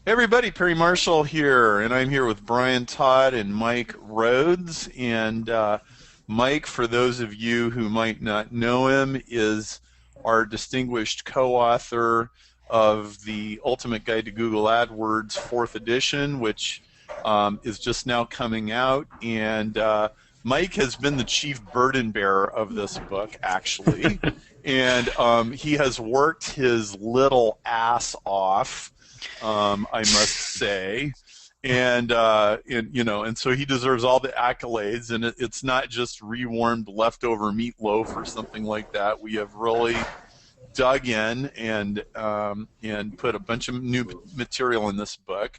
Hey everybody, Perry Marshall here, and I'm here with Brian Todd and Mike Rhodes. And Mike, for those of you who might not know him, is our distinguished co-author of the Ultimate Guide to Google AdWords 4th edition, which is just now coming out. And Mike has been the chief burden bearer of this book, actually. And he has worked his little ass off, I must say, and so he deserves all the accolades. And it's not just rewarmed leftover meatloaf or something like that. We have really dug in and put a bunch of new material in this book.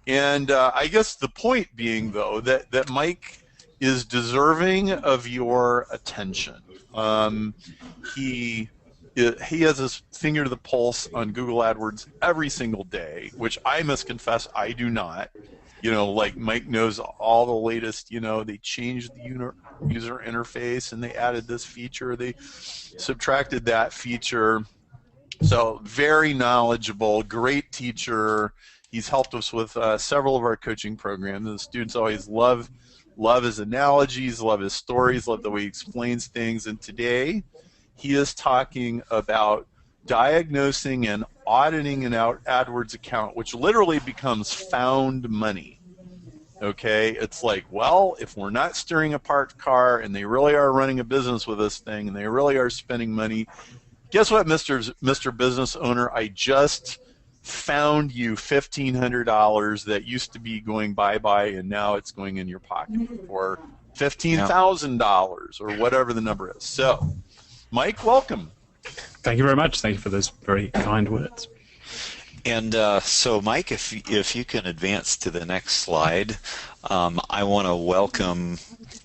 And I guess the point being, though, that Mike is deserving of your attention. He has his finger to the pulse on Google AdWords every single day, which I must confess I do not. Like Mike knows all the latest, they changed the user interface and they added this feature, they subtracted that feature. So very knowledgeable, great teacher. He's helped us with several of our coaching programs. The students always love his analogies, love his stories, love the way he explains things. And today, he is talking about diagnosing and auditing an AdWords account, which literally becomes found money. Okay, it's like, well, if we're not steering a parked car and they really are running a business with this thing and they really are spending money, guess what, Mr. Business Owner? I just found you $1,500 that used to be going bye-bye and now it's going in your pocket, or $15,000 or whatever the number is. So, Mike, welcome. Thank you very much. Thank you for those very kind words. And so, Mike, if you can advance to the next slide, I want to welcome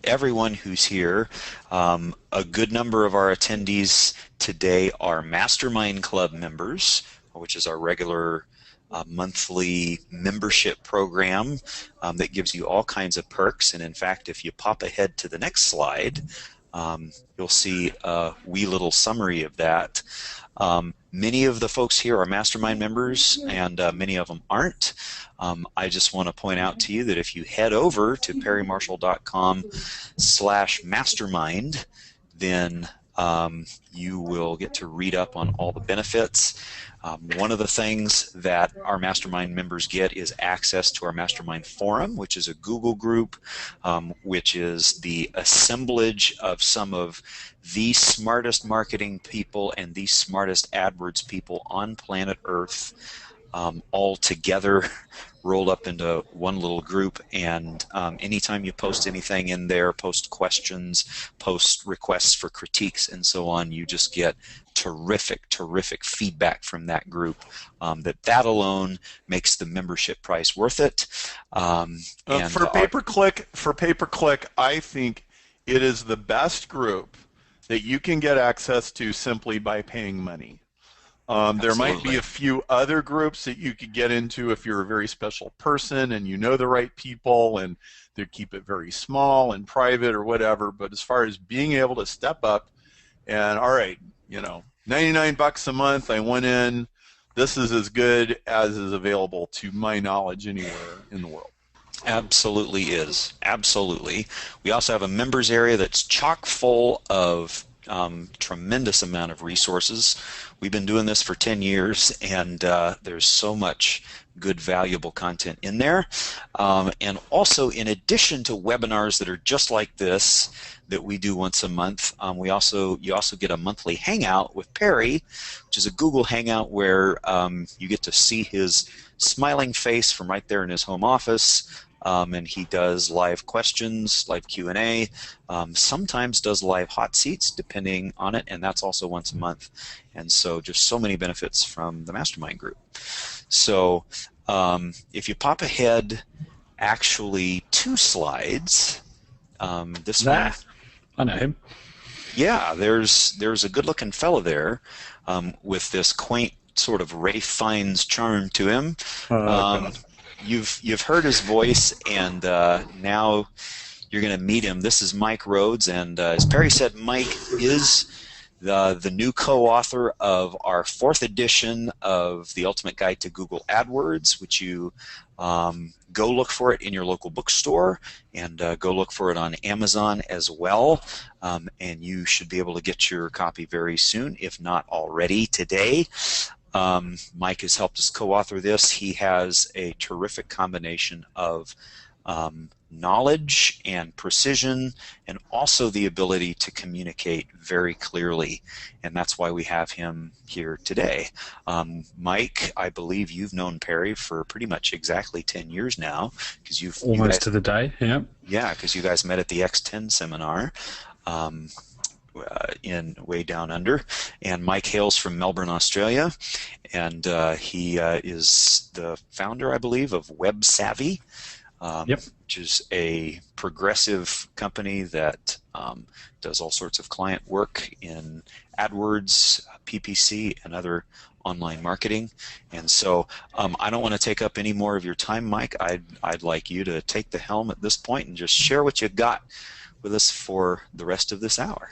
everyone who's here. A good number of our attendees today are Mastermind Club members, which is our regular monthly membership program that gives you all kinds of perks. And in fact, if you pop ahead to the next slide, you'll see a wee little summary of that. Many of the folks here are Mastermind members, and many of them aren't. I just want to point out to you that if you head over to perrymarshall.com/mastermind, then you will get to read up on all the benefits. One of the things that our Mastermind members get is access to our Mastermind Forum, which is a Google group, which is the assemblage of some of the smartest marketing people and the smartest AdWords people on planet Earth, all together, rolled up into one little group. And anytime you post anything in there, post questions, post requests for critiques, and so on, you just get terrific feedback from that group. That alone makes the membership price worth it. For pay-per-click, I think it is the best group that you can get access to simply by paying money. There might be a few other groups that you could get into if you're a very special person and you know the right people, and they keep it very small and private or whatever. But as far as being able to step up and, all right, $99 a month, I went in, this is as good as is available to my knowledge anywhere in the world. Absolutely is. Absolutely. We also have a members area that's chock full of tremendous amount of resources. We've been doing this for 10 years, and there's so much good, valuable content in there. And also, in addition to webinars that are just like this that we do once a month, you also get a monthly hangout with Perry, which is a Google Hangout where you get to see his smiling face from right there in his home office. And he does live questions, live Q&A, sometimes does live hot seats depending on it, and that's also once a month. And so just so many benefits from the Mastermind group. So if you pop ahead actually 2 slides, this one. I know him. Yeah, there's a good-looking fellow there with this quaint sort of Ralph Fiennes charm to him. You've heard his voice, and now you're going to meet him. This is Mike Rhodes, and as Perry said, Mike is the new co-author of our 4th edition of The Ultimate Guide to Google AdWords, which you go look for it in your local bookstore, and go look for it on Amazon as well. And you should be able to get your copy very soon, if not already today. Mike has helped us co-author this. He has a terrific combination of knowledge and precision, and also the ability to communicate very clearly, and that's why we have him here today. Mike, I believe you've known Perry for pretty much exactly 10 years now, because you've almost to the day. Yeah, because you guys met at the X10 seminar. In way down under, and Mike hails from Melbourne, Australia, and he is the founder, I believe, of PPCSavvy, which is a progressive company that does all sorts of client work in AdWords, PPC, and other online marketing. And so I don't want to take up any more of your time, Mike. I'd like you to take the helm at this point and just share what you got with us for the rest of this hour.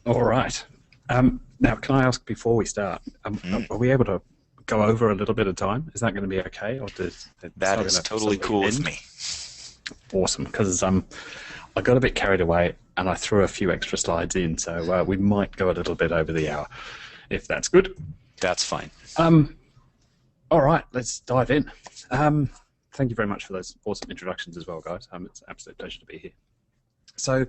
All right. Now, can I ask before we start, are we able to go over a little bit of time? Is that going to be okay? Or that is totally cool with me. Awesome, because I got a bit carried away and I threw a few extra slides in, so we might go a little bit over the hour, if that's good. That's fine. All right, let's dive in. Thank you very much for those awesome introductions as well, guys. It's an absolute pleasure to be here. So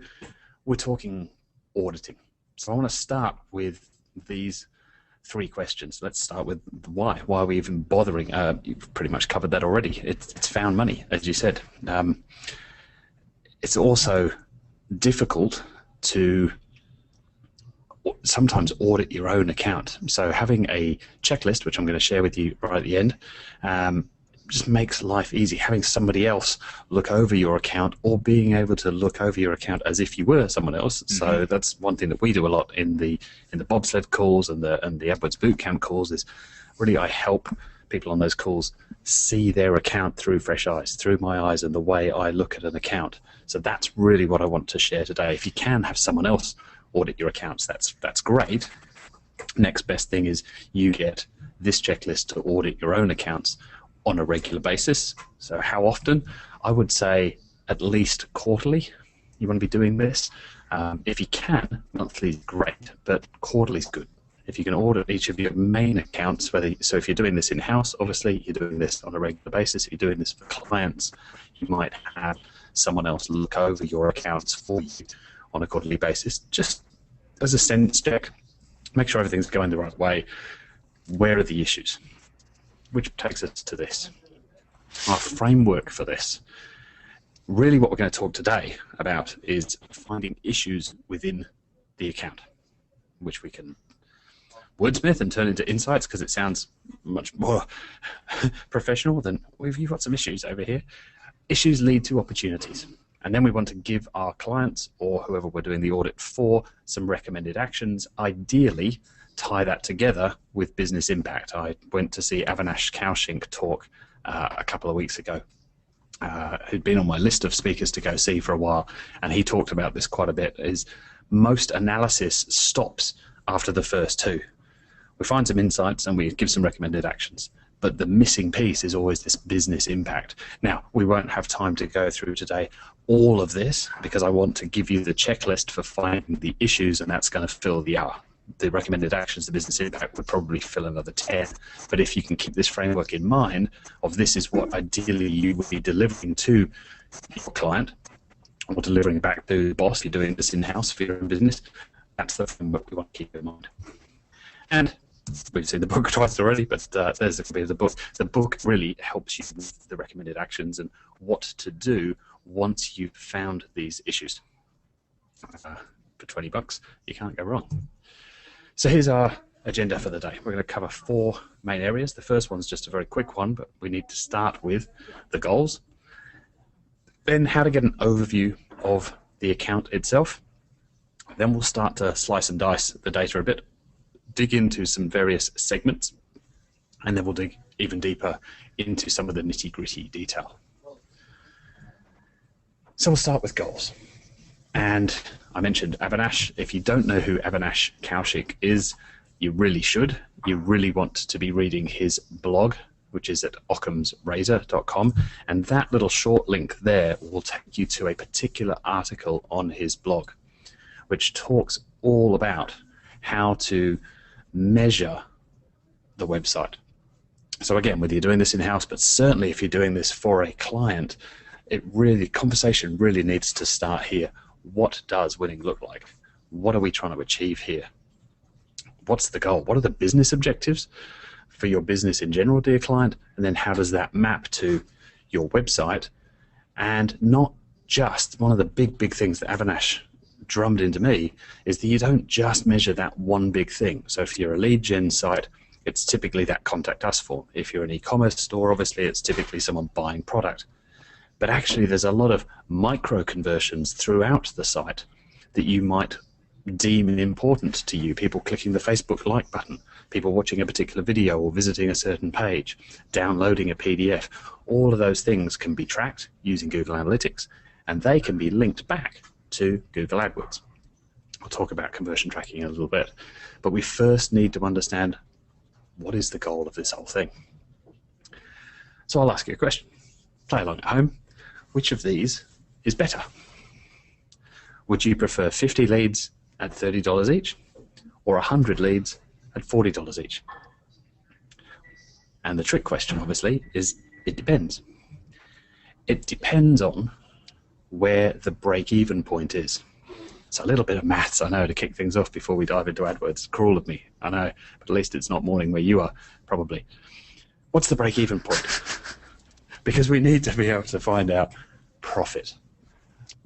we're talking auditing. So I want to start with these 3 questions. Let's start with the why. Why are we even bothering? You've pretty much covered that already. It's found money, as you said. It's also difficult to sometimes audit your own account. So having a checklist, which I'm going to share with you right at the end, just makes life easy. Having somebody else look over your account, or being able to look over your account as if you were someone else. Mm-hmm. So that's one thing that we do a lot in the bobsled calls and the AdWords bootcamp calls. Is really I help people on those calls see their account through fresh eyes, through my eyes, and the way I look at an account. So that's really what I want to share today. If you can have someone else audit your accounts, that's great. Next best thing is you get this checklist to audit your own accounts on a regular basis. So how often? I would say at least quarterly you want to be doing this. If you can, monthly is great, but quarterly is good. If you can audit each of your main accounts, so if you're doing this in-house, obviously you're doing this on a regular basis. If you're doing this for clients, you might have someone else look over your accounts for you on a quarterly basis, just as a sense check, make sure everything's going the right way. Where are the issues? Which takes us to this, our framework for this. Really what we're going to talk today about is finding issues within the account, which we can wordsmith and turn into insights because it sounds much more professional than you've got some issues over here. Issues lead to opportunities. And then we want to give our clients or whoever we're doing the audit for some recommended actions, ideally tie that together with business impact. I went to see Avinash Kaushik talk a couple of weeks ago, who'd been on my list of speakers to go see for a while, and he talked about this quite a bit, is most analysis stops after the first 2. We find some insights and we give some recommended actions, but the missing piece is always this business impact. Now, we won't have time to go through today all of this because I want to give you the checklist for finding the issues, and that's going to fill the hour. The recommended actions, the business impact, would probably fill another 10. But if you can keep this framework in mind of this is what ideally you would be delivering to your client or delivering back to the boss, you're doing this in-house for your own business, that's the framework we want to keep in mind. And we've seen the book twice already, but there's a copy of the book. The book really helps you with the recommended actions and what to do once you've found these issues. For $20, you can't go wrong. So here's our agenda for the day. We're going to cover 4 main areas. The first one's just a very quick one, but we need to start with the goals. Then how to get an overview of the account itself. Then we'll start to slice and dice the data a bit, dig into some various segments, and then we'll dig even deeper into some of the nitty-gritty detail. So we'll start with goals. And I mentioned Avinash. If you don't know who Avinash Kaushik is, you really should. You really want to be reading his blog, which is at occamsrazor.com. And that little short link there will take you to a particular article on his blog, which talks all about how to measure the website. So again, whether you're doing this in-house, but certainly if you're doing this for a client, conversation really needs to start here. What does winning look like? What are we trying to achieve here? What's the goal? What are the business objectives for your business in general, dear client? And then how does that map to your website? And not just one of the big things that Avinash drummed into me is that you don't just measure that one big thing. So if you're a lead gen site, it's typically that contact us form. If you're an e-commerce store, obviously it's typically someone buying product. But actually there's a lot of micro conversions throughout the site that you might deem important to you. People clicking the Facebook like button, people watching a particular video or visiting a certain page, downloading a PDF. All of those things can be tracked using Google Analytics, and they can be linked back to Google AdWords. We'll talk about conversion tracking in a little bit, but we first need to understand what is the goal of this whole thing. So I'll ask you a question. Play along at home. Which of these is better? Would you prefer 50 leads at $30 each or 100 leads at $40 each? And the trick question, obviously, is it depends. It depends on where the break-even point is. It's a little bit of maths, I know, to kick things off before we dive into AdWords. Cruel of me, I know, but at least it's not morning where you are, probably. What's the break-even point? Because we need to be able to find out profit.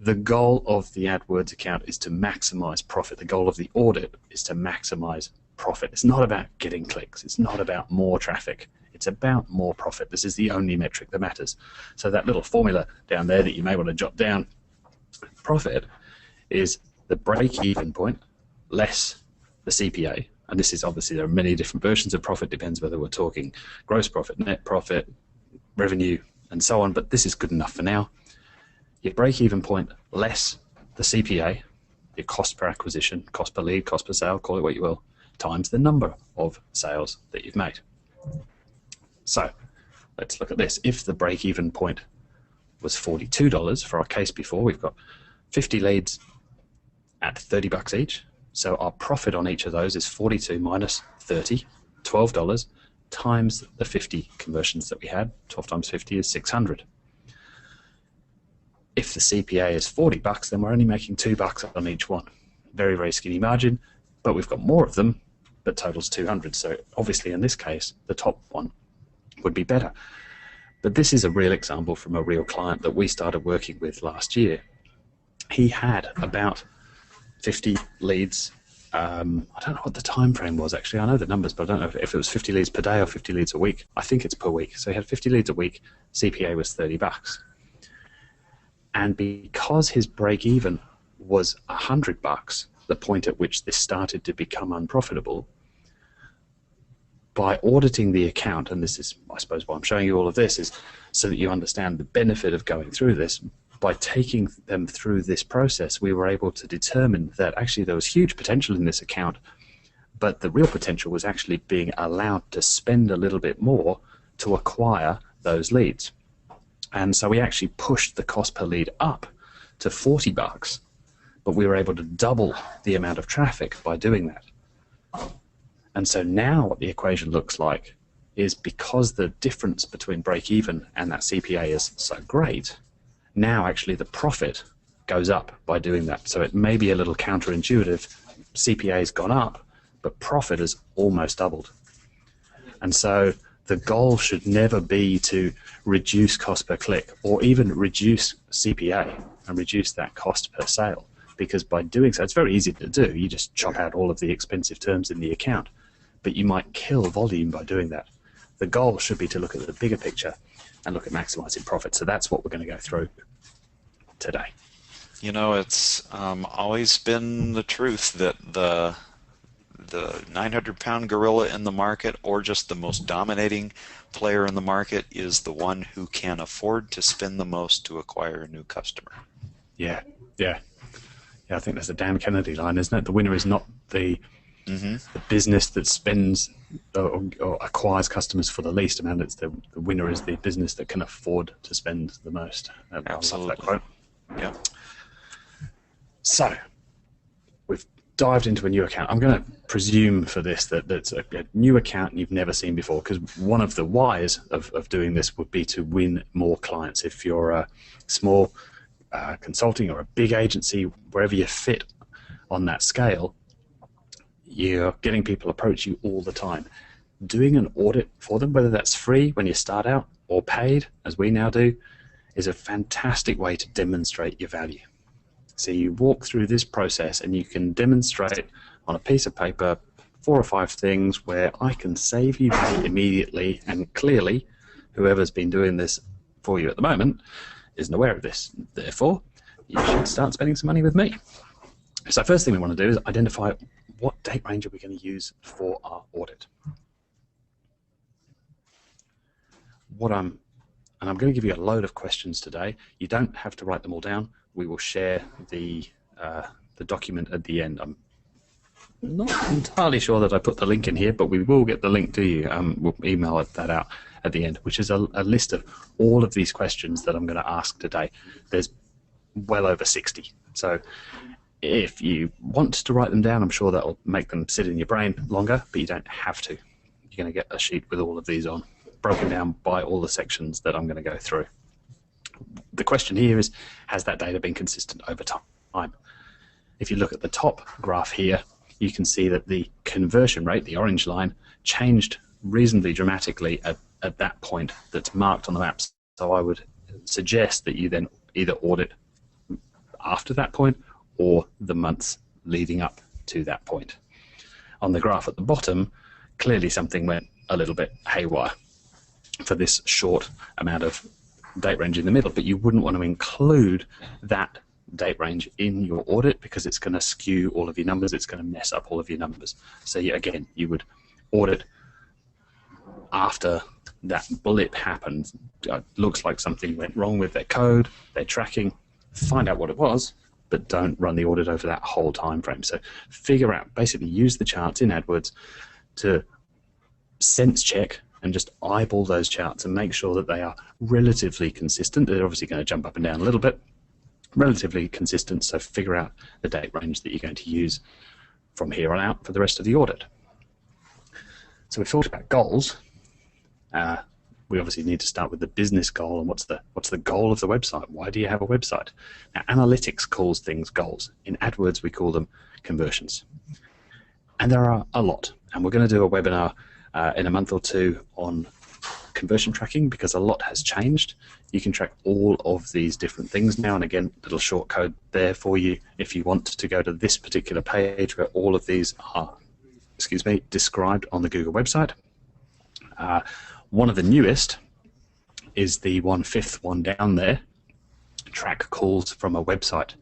The goal of the AdWords account is to maximize profit. The goal of the audit is to maximize profit. It's not about getting clicks. It's not about more traffic. It's about more profit. This is the only metric that matters. So that little formula down there that you may want to jot down, profit is the break-even point less the CPA. And this is obviously, there are many different versions of profit, depends whether we're talking gross profit, net profit, revenue, and so on, but this is good enough for now. Your break-even point less the CPA, your cost per acquisition, cost per lead, cost per sale, call it what you will, times the number of sales that you've made. So let's look at this. If the break-even point was $42 for our case before, we've got 50 leads at $30 each. So our profit on each of those is 42 minus 30, $12, times the 50 conversions that we had. 12 times 50 is 600. If the CPA is $40, then we're only making $2 on each one. Very, very skinny margin, but we've got more of them, but totals 200. So obviously in this case, the top one would be better. But this is a real example from a real client that we started working with last year. He had about 50 leads. I don't know what the time frame was actually. I know the numbers, but I don't know if it was 50 leads per day or 50 leads a week. I think it's per week. So he had 50 leads a week. CPA was $30. And because his break even was $100, the point at which this started to become unprofitable, by auditing the account, and this is, I suppose, why I'm showing you all of this, is so that you understand the benefit of going through this. By taking them through this process, we were able to determine that actually there was huge potential in this account, but the real potential was actually being allowed to spend a little bit more to acquire those leads. And so we actually pushed the cost per lead up to $40, but we were able to double the amount of traffic by doing that. And so now what the equation looks like is, because the difference between break even and that CPA is so great, now actually the profit goes up by doing that. So it may be a little counterintuitive. CPA has gone up, but profit has almost doubled. And so the goal should never be to reduce cost per click or even reduce CPA and reduce that cost per sale, because by doing so, it's very easy to do. You just chop out all of the expensive terms in the account, but you might kill volume by doing that. The goal should be to look at the bigger picture and look at maximizing profit. So that's what we're going to go through today. You know, it's always been the truth that the 900-pound gorilla in the market, or just the most dominating player in the market, is the one who can afford to spend the most to acquire a new customer. Yeah, yeah. Yeah, I think that's a Dan Kennedy line, isn't it? The winner is not the business that spends or acquires customers for the least amount. It's the winner is the business that can afford to spend the most. Absolutely. I love that quote. Yeah. So we've dived into a new account. I'm going to presume for this that that's a new account you've never seen before, because one of the whys of doing this would be to win more clients. If you're a small consulting or a big agency, wherever you fit on that scale, you're getting people approach you all the time. Doing an audit for them, whether that's free when you start out or paid, as we now do, is a fantastic way to demonstrate your value. So you walk through this process and you can demonstrate on a piece of paper 4 or 5 things where I can save you money immediately, and clearly whoever's been doing this for you at the moment isn't aware of this. Therefore, you should start spending some money with me. So first thing we want to do is identify what date range are we going to use for our audit. And I'm going to give you a load of questions today. You don't have to write them all down. We will share the document at the end. I'm not entirely sure that I put the link in here, but we will get the link to you. We'll email that out at the end, which is a list of all of these questions that I'm going to ask today. There's well over 60. So if you want to write them down, I'm sure that will make them sit in your brain longer, but you don't have to. You're going to get a sheet with all of these on, broken down by all the sections that I'm going to go through. The question here is, has that data been consistent over time? If you look at the top graph here, you can see that the conversion rate, the orange line, changed reasonably dramatically at that point that's marked on the maps. So I would suggest that you then either audit after that point or the months leading up to that point. On the graph at the bottom, clearly something went a little bit haywire for this short amount of date range in the middle, but you wouldn't want to include that date range in your audit because it's going to skew all of your numbers, it's going to mess up all of your numbers. So again, you would audit after that blip happened. Looks like something went wrong with their code, their tracking, find out what it was, but don't run the audit over that whole time frame. So figure out, basically use the charts in AdWords to sense check and just eyeball those charts and make sure that they are relatively consistent. They're obviously going to jump up and down a little bit, relatively consistent, so figure out the date range that you're going to use from here on out for the rest of the audit. So we've talked about goals. We obviously need to start with the business goal and what's the goal of the website? Why do you have a website? Now, analytics calls things goals. In AdWords, we call them conversions. And there are a lot. And we're going to do a webinar in a month or two on conversion tracking because a lot has changed. You can track all of these different things now, and again, little short code there for you if you want to go to this particular page where all of these are, described on the Google website. One of the newest is the 1/5 one down there, track calls from a website.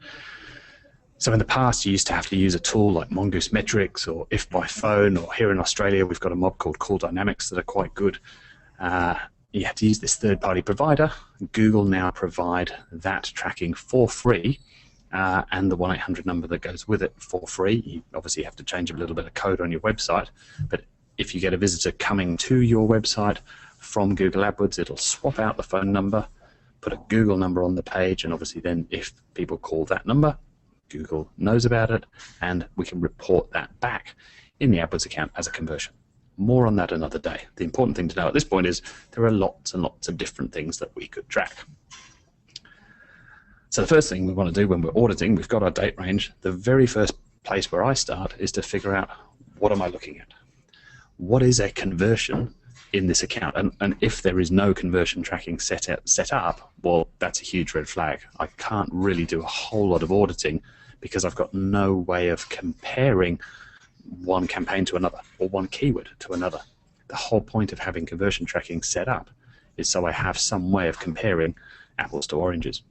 So in the past, you used to have to use a tool like Mongoose Metrics or If by Phone, or here in Australia, we've got a mob called Call Dynamics that are quite good. You have to use this third-party provider. Google now provide that tracking for free, and the 1-800 number that goes with it for free. You obviously have to change a little bit of code on your website, but if you get a visitor coming to your website from Google AdWords, it'll swap out the phone number, put a Google number on the page, and obviously then if people call that number, Google knows about it, and we can report that back in the AdWords account as a conversion. More on that another day. The important thing to know at this point is there are lots and lots of different things that we could track. So the first thing we want to do when we're auditing, we've got our date range. The very first place where I start is to figure out, what am I looking at? What is a conversion in this account? And if there is no conversion tracking set up, well, that's a huge red flag. I can't really do a whole lot of auditing because I've got no way of comparing one campaign to another or one keyword to another. The whole point of having conversion tracking set up is so I have some way of comparing apples to oranges.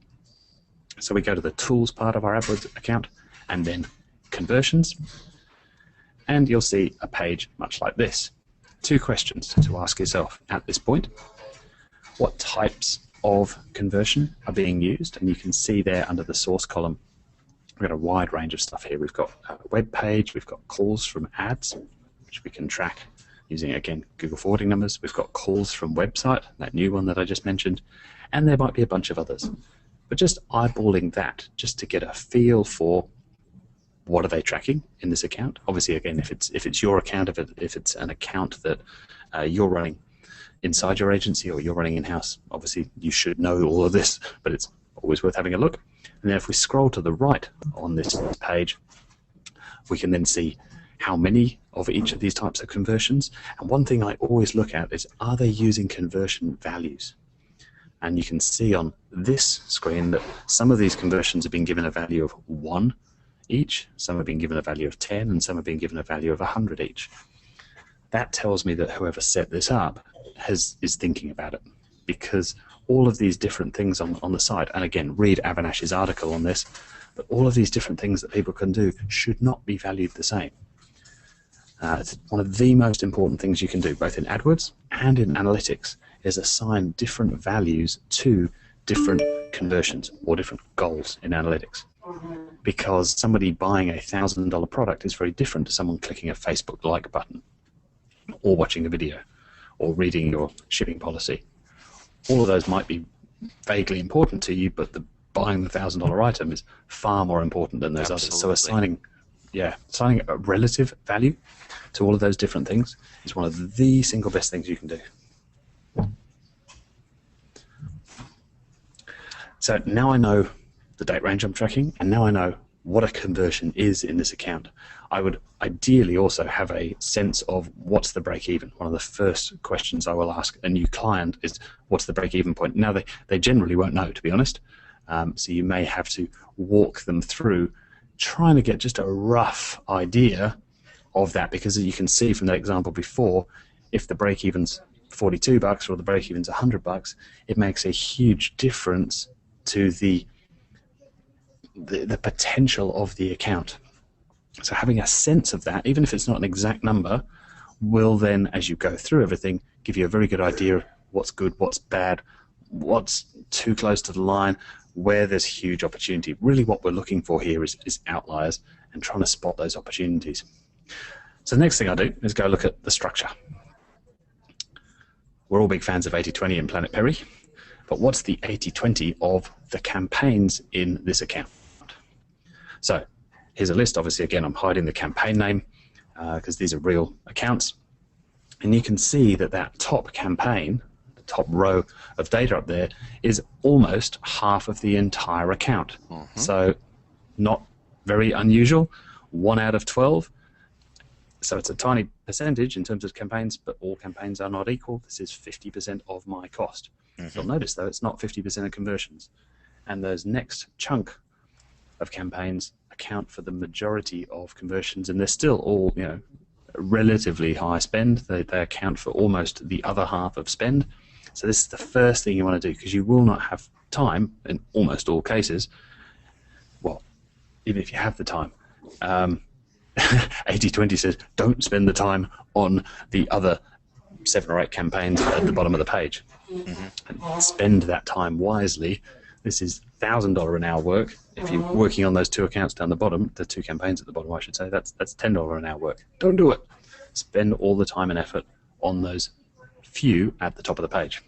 So we go to the tools part of our AdWords account and then conversions, and you'll see a page much like this. 2 questions to ask yourself at this point. What types of conversion are being used? And you can see there under the source column We've got a wide range of stuff here. We've got a web page, we've got calls from ads, which we can track using, again, Google forwarding numbers. We've got calls from website, that new one that I just mentioned, and there might be a bunch of others. But just eyeballing that, just to get a feel for what are they tracking in this account. Obviously, again, if it's your account, if it's an account that you're running inside your agency or you're running in-house, obviously you should know all of this, but it's always worth having a look. And then if we scroll to the right on this page, we can then see how many of each of these types of conversions. And one thing I always look at is, are they using conversion values? And you can see on this screen that some of these conversions have been given a value of 1 each, some have been given a value of 10, and some have been given a value of 100 each. That tells me that whoever set this up is thinking about it, because all of these different things on the site, and again, read Avanash's article on this, but all of these different things that people can do should not be valued the same. It's one of the most important things you can do, both in AdWords and in analytics, is assign different values to different conversions or different goals in analytics. Because somebody buying a $1,000 product is very different to someone clicking a Facebook like button, or watching a video, or reading your shipping policy. All of those might be vaguely important to you, but buying the $1,000 item is far more important than those others. So assigning a relative value to all of those different things is one of the single best things you can do. So now I know the date range I'm tracking, and now I know what a conversion is in this account. I would ideally also have a sense of what's the break even. One of the first questions I will ask a new client is, what's the break even point? Now they generally won't know, to be honest. So you may have to walk them through trying to get just a rough idea of that, because as you can see from that example before, if the break even's $42 or the break even's $100, it makes a huge difference to the potential of the account. So having a sense of that, even if it's not an exact number, will then, as you go through everything, give you a very good idea of what's good, what's bad, what's too close to the line, where there's huge opportunity. Really what we're looking for here is outliers and trying to spot those opportunities. So the next thing I do is go look at the structure. We're all big fans of 80-20 and Planet Perry, but what's the 80-20 of the campaigns in this account? So here's a list. Obviously, again, I'm hiding the campaign name because these are real accounts. And you can see that that top campaign, the top row of data up there, is almost half of the entire account. So not very unusual, 1 out of 12. So it's a tiny percentage in terms of campaigns, but all campaigns are not equal. This is 50% of my cost. You'll notice, though, it's not 50% of conversions. And those next chunk of campaigns account for the majority of conversions, and they're still all, relatively high spend. They account for almost the other half of spend. So this is the first thing you want to do, because you will not have time in almost all cases. Well, even if you have the time, 80-20 says don't spend the time on the other 7 or 8 campaigns at the bottom of the page. And spend that time wisely. This is $1,000 an hour work. If you're working on those 2 accounts down the bottom, the 2 campaigns at the bottom, I should say, that's $10 an hour work. Don't do it. Spend all the time and effort on those few at the top of the page.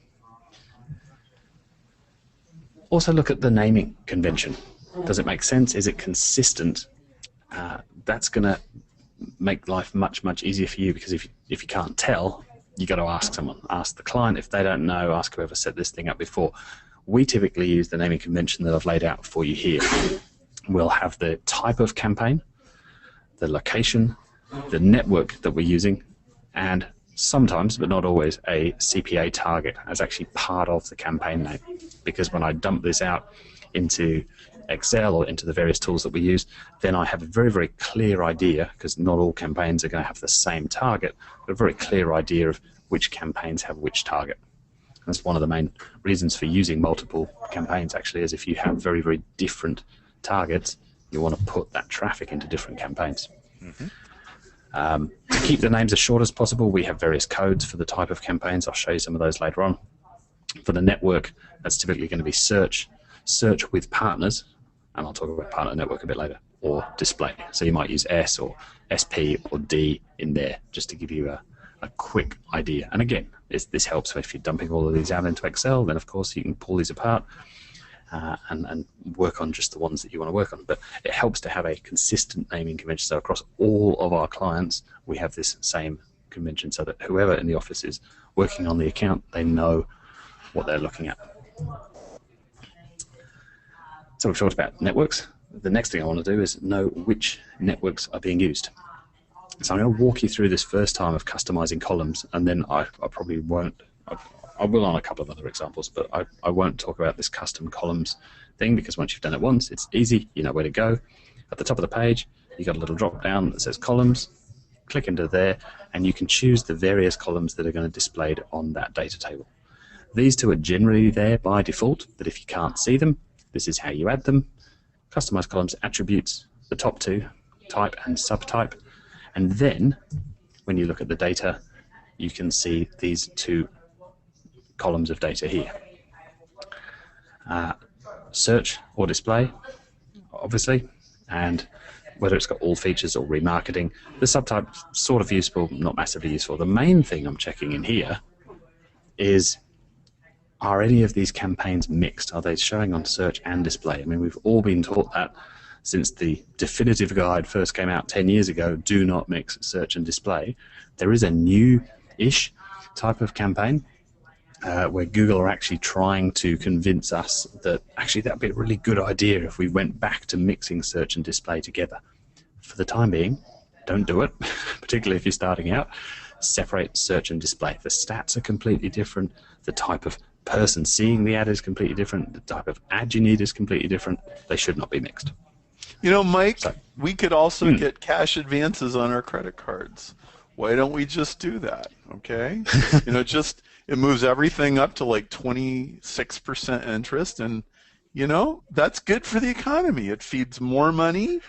Also look at the naming convention. Does it make sense? Is it consistent? That's going to make life much, much easier for you, because if you can't tell, you got to ask someone. Ask the client. If they don't know, ask whoever set this thing up before. We typically use the naming convention that I've laid out for you here. We'll have the type of campaign, the location, the network that we're using, and sometimes, but not always, a CPA target as actually part of the campaign name. Because when I dump this out into Excel or into the various tools that we use, then I have a very, very clear idea, because not all campaigns are going to have the same target, but a very clear idea of which campaigns have which target. That's one of the main reasons for using multiple campaigns, actually, is if you have very, very different targets, you want to put that traffic into different campaigns. To keep the names as short as possible, we have various codes for the type of campaigns. I'll show you some of those later on. For the network, that's typically going to be search with partners, and I'll talk about partner network a bit later, or display. So you might use S or SP or D in there just to give you a quick idea. And again, this helps if you're dumping all of these out into Excel, then of course you can pull these apart and work on just the ones that you want to work on. But it helps to have a consistent naming convention. So across all of our clients, we have this same convention so that whoever in the office is working on the account, they know what they're looking at. So we've talked about networks. The next thing I want to do is know which networks are being used. So I'm going to walk you through this first time of customizing columns, and then I probably won't. I will on a couple of other examples, but I won't talk about this custom columns thing, because once you've done it once, it's easy. You know where to go. At the top of the page, you've got a little drop down that says columns. Click into there, and you can choose the various columns that are going to be displayed on that data table. These two are generally there by default, but if you can't see them, this is how you add them. Customize columns, attributes, the top two, type and subtype. And then, when you look at the data, you can see these two columns of data here. Search or display, obviously, and whether it's got all features or remarketing. The subtype, sort of useful, not massively useful. The main thing I'm checking in here is, are any of these campaigns mixed? Are they showing on search and display? I mean, we've all been taught that since the definitive guide first came out 10 years ago, do not mix search and display. There is a new-ish type of campaign where Google are actually trying to convince us that actually that'd be a really good idea if we went back to mixing search and display together. For the time being, don't do it, particularly if you're starting out. Separate search and display. The stats are completely different. The type of person seeing the ad is completely different. The type of ad you need is completely different. They should not be mixed. You know, Mike, we could also get cash advances on our credit cards. Why don't we just do that? Okay, you know, it moves everything up to like 26% interest, and you know that's good for the economy. It feeds more money,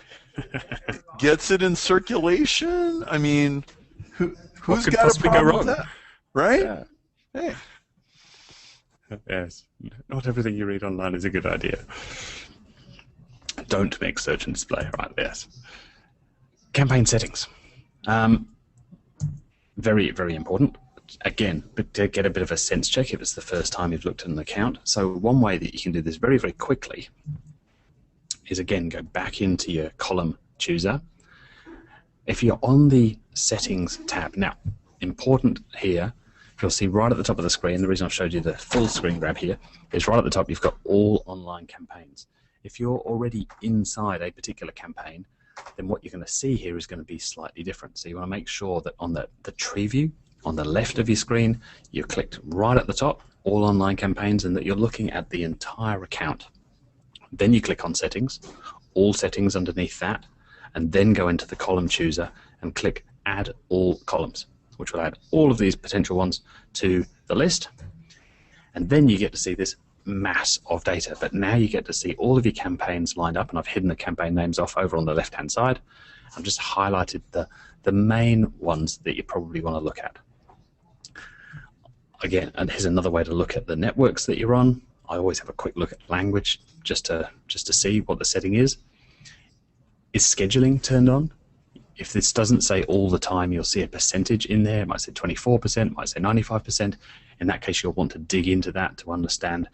gets it in circulation. I mean, who's got a problem with that, right? Yeah. Hey. Yes, not everything you read online is a good idea. Don't mix search and display, right? Yes. Campaign settings. Very, very important. Again, but to get a bit of a sense check if it's the first time you've looked at an account. So one way that you can do this very, very quickly is, again, go back into your column chooser. If you're on the settings tab, now, important here, you'll see right at the top of the screen, the reason I've showed you the full screen grab here, is right at the top you've got all online campaigns. If you're already inside a particular campaign, then what you're going to see here is going to be slightly different. So you want to make sure that on the tree view, on the left of your screen, you clicked right at the top, all online campaigns, and that you're looking at the entire account. Then you click on settings, all settings underneath that, and then go into the column chooser and click add all columns, which will add all of these potential ones to the list. And then you get to see this mass of data, but now you get to see all of your campaigns lined up, and I've hidden the campaign names off over on the left hand side. I've just highlighted the main ones that you probably want to look at. Again, and here's another way to look at the networks that you're on. I always have a quick look at language just to see what the setting is. Is scheduling turned on? If this doesn't say all the time, you'll see a percentage in there. It might say 24%, it might say 95%. In that case, you'll want to dig into that to understand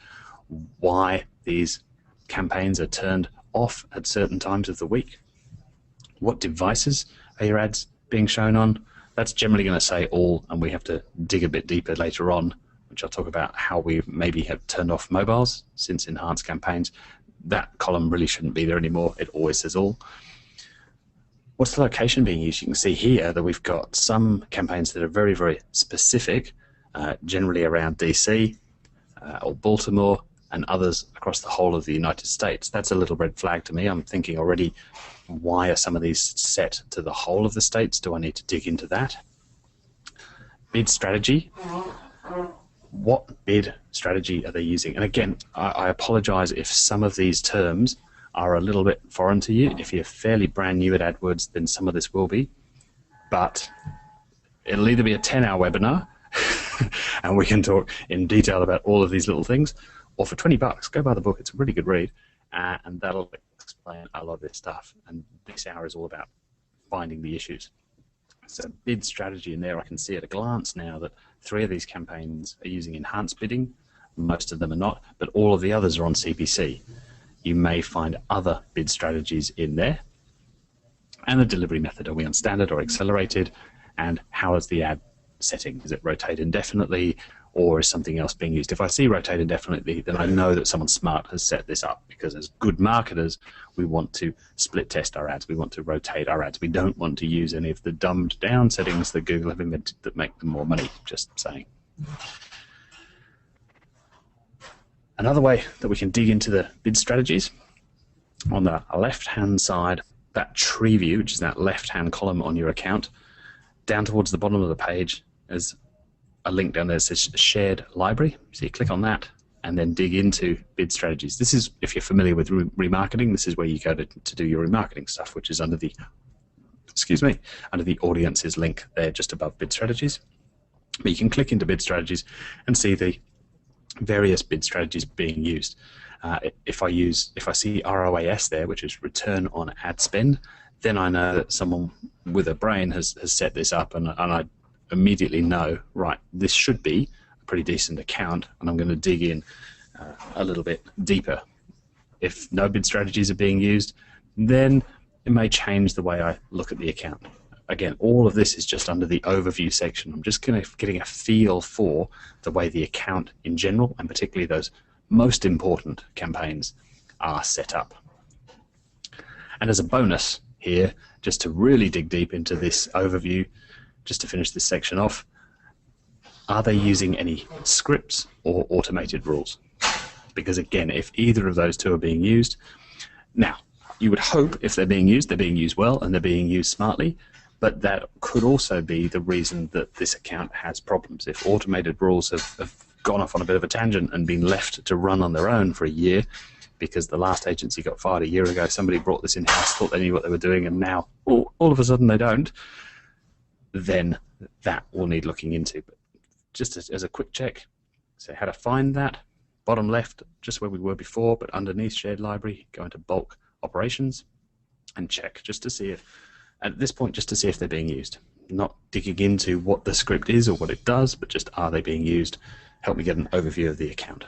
why these campaigns are turned off at certain times of the week. What devices are your ads being shown on? That's generally going to say all, and we have to dig a bit deeper later on, which I'll talk about how we maybe have turned off mobiles since enhanced campaigns. That column really shouldn't be there anymore. It always says all. What's the location being used? You can see here that we've got some campaigns that are very, very specific, generally around DC or Baltimore, and others across the whole of the United States. That's a little red flag to me. I'm thinking already, why are some of these set to the whole of the states? Do I need to dig into that? Bid strategy. What bid strategy are they using? And again, I apologize if some of these terms are a little bit foreign to you. If you're fairly brand new at AdWords, then some of this will be. But it'll either be a 10-hour webinar, and we can talk in detail about all of these little things, or for $20, go buy the book. It's a really good read, and that'll explain a lot of this stuff, and this hour is all about finding the issues. So bid strategy in there, I can see at a glance now that 3 of these campaigns are using enhanced bidding. Most of them are not, but all of the others are on CPC. You may find other bid strategies in there. And the delivery method, are we on standard or accelerated? And how is the ad setting? Is it rotate indefinitely, or is something else being used? If I see rotate indefinitely, then I know that someone smart has set this up, because as good marketers, we want to split test our ads. We want to rotate our ads. We don't want to use any of the dumbed down settings that Google have invented that make them more money, just saying. Another way that we can dig into the bid strategies, on the left-hand side, that tree view, which is that left-hand column on your account, down towards the bottom of the page, there's a link down there that says shared library. So you click on that and then dig into bid strategies. This is, if you're familiar with remarketing, this is where you go to do your remarketing stuff, which is under the, under the audiences link there just above bid strategies. But you can click into bid strategies and see the various bid strategies being used. If I see ROAS there, which is return on ad spend, then I know that someone with a brain has set this up, and I immediately know, right, this should be a pretty decent account, and I'm going to dig in a little bit deeper. If no bid strategies are being used, then it may change the way I look at the account. Again, all of this is just under the overview section. I'm just getting a feel for the way the account in general, and particularly those most important campaigns, are set up. And as a bonus here, just to really dig deep into this overview, just to finish this section off, are they using any scripts or automated rules? Because again, if either of those two are being used, now, you would hope if they're being used well and they're being used smartly, but that could also be the reason that this account has problems. If automated rules have gone off on a bit of a tangent and been left to run on their own for a year, because the last agency got fired a year ago, somebody brought this in-house, thought they knew what they were doing, and now all of a sudden they don't, then that will need looking into. But just as a quick check, so how to find that, bottom left, just where we were before, but underneath shared library, go into bulk operations and check just to see if, at this point, just to see if they're being used. Not digging into what the script is or what it does, but just are they being used? Help me get an overview of the account.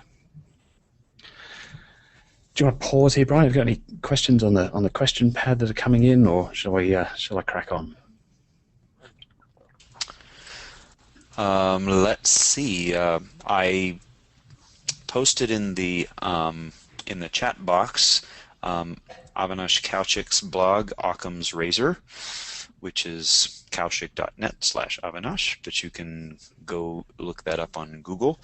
Do you want to pause here, Brian? Have you got any questions on the question pad that are coming in, or shall I crack on? Let's see. I posted in the chat box Avinash Kaushik's blog, Occam's Razor, which is kaushik.net/Avinash, but you can go look that up on Google.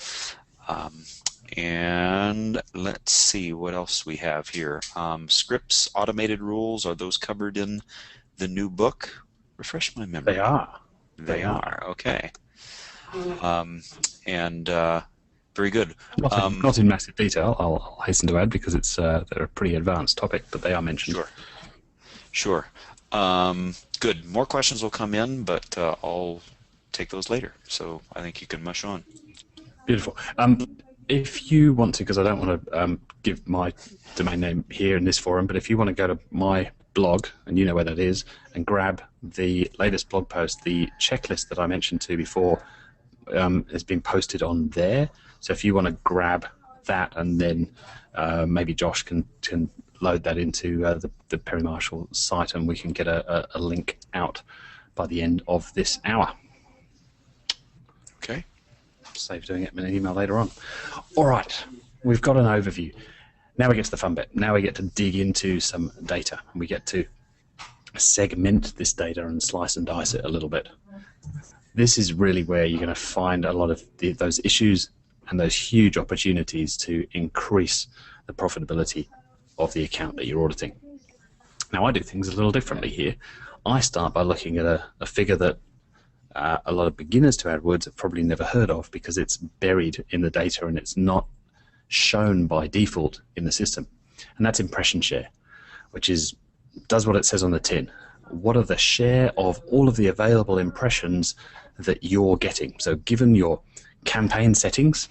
And let's see what else we have here. Scripts, automated rules, are those covered in the new book? Refresh my memory. They are. They are. Okay. Very good. Not in massive detail, I'll hasten to add, because it's they're a pretty advanced topic, but they are mentioned. Sure. Good. More questions will come in, but I'll take those later. So I think you can mush on. Beautiful. If you want to, because I don't want to give my domain name here in this forum, but if you want to go to my blog, and you know where that is, and grab the latest blog post, the checklist that I mentioned to before has been posted on there. So if you want to grab that, and then maybe Josh can load that into the Perry Marshall site, and we can get a link out by the end of this hour. Okay. Save doing it in an email later on. All right, we've got an overview. Now we get to the fun bit. Now we get to dig into some data, and we get to segment this data and slice and dice it a little bit. This is really where you're going to find a lot of those issues and those huge opportunities to increase the profitability of the account that you're auditing. Now, I do things a little differently here. I start by looking at a figure that a lot of beginners to AdWords have probably never heard of, because it's buried in the data and it's not shown by default in the system. And that's impression share, which does what it says on the tin. What are the share of all of the available impressions that you're getting? So given your campaign settings,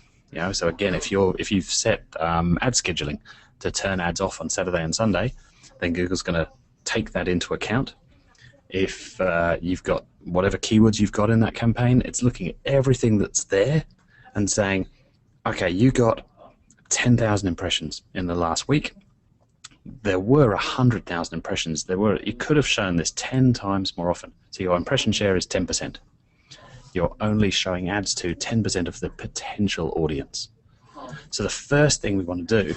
so again, if you've set ad scheduling to turn ads off on Saturday and Sunday, then Google's going to take that into account. If you've got whatever keywords you've got in that campaign, it's looking at everything that's there and saying, okay, you got 10,000 impressions in the last week. There were 100,000 impressions. You could have shown this 10 times more often. So your impression share is 10%. You're only showing ads to 10% of the potential audience. So the first thing we want to do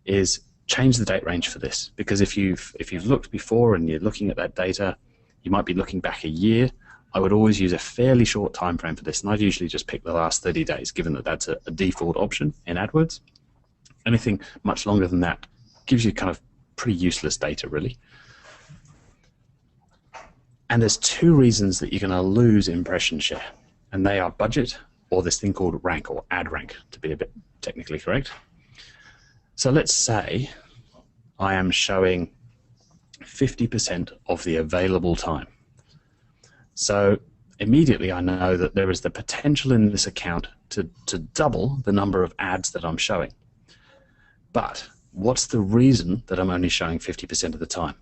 is change the date range for this, because if you've looked before and you're looking at that data, you might be looking back a year. I would always use a fairly short time frame for this, and I'd usually just pick the last 30 days, given that that's a default option in AdWords. Anything much longer than that gives you kind of pretty useless data, really. And there's two reasons that you're going to lose impression share, and they are budget or this thing called rank, or ad rank, to be a bit technically correct. So let's say I am showing 50% of the available time. So immediately I know that there is the potential in this account to double the number of ads that I'm showing. But what's the reason that I'm only showing 50% of the time?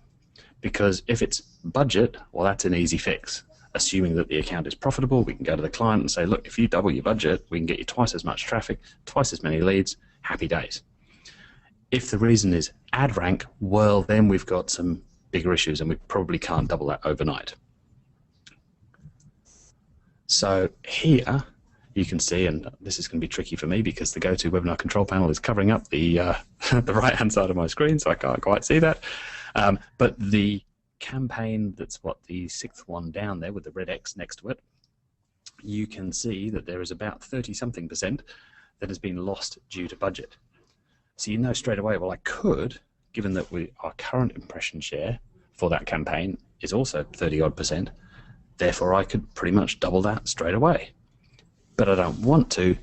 Because if it's budget, well, that's an easy fix. Assuming that the account is profitable, we can go to the client and say, look, if you double your budget, we can get you twice as much traffic, twice as many leads, happy days. If the reason is ad rank, well, then we've got some bigger issues and we probably can't double that overnight. So here you can see, and this is going to be tricky for me because the GoToWebinar control panel is covering up the the right-hand side of my screen, so I can't quite see that. But the campaign that's the sixth one down there with the red X next to it, you can see that there is about 30-something% that has been lost due to budget. So you know straight away, well, I could, given that our current impression share for that campaign is also 30-odd%, therefore I could pretty much double that straight away. But I don't want to,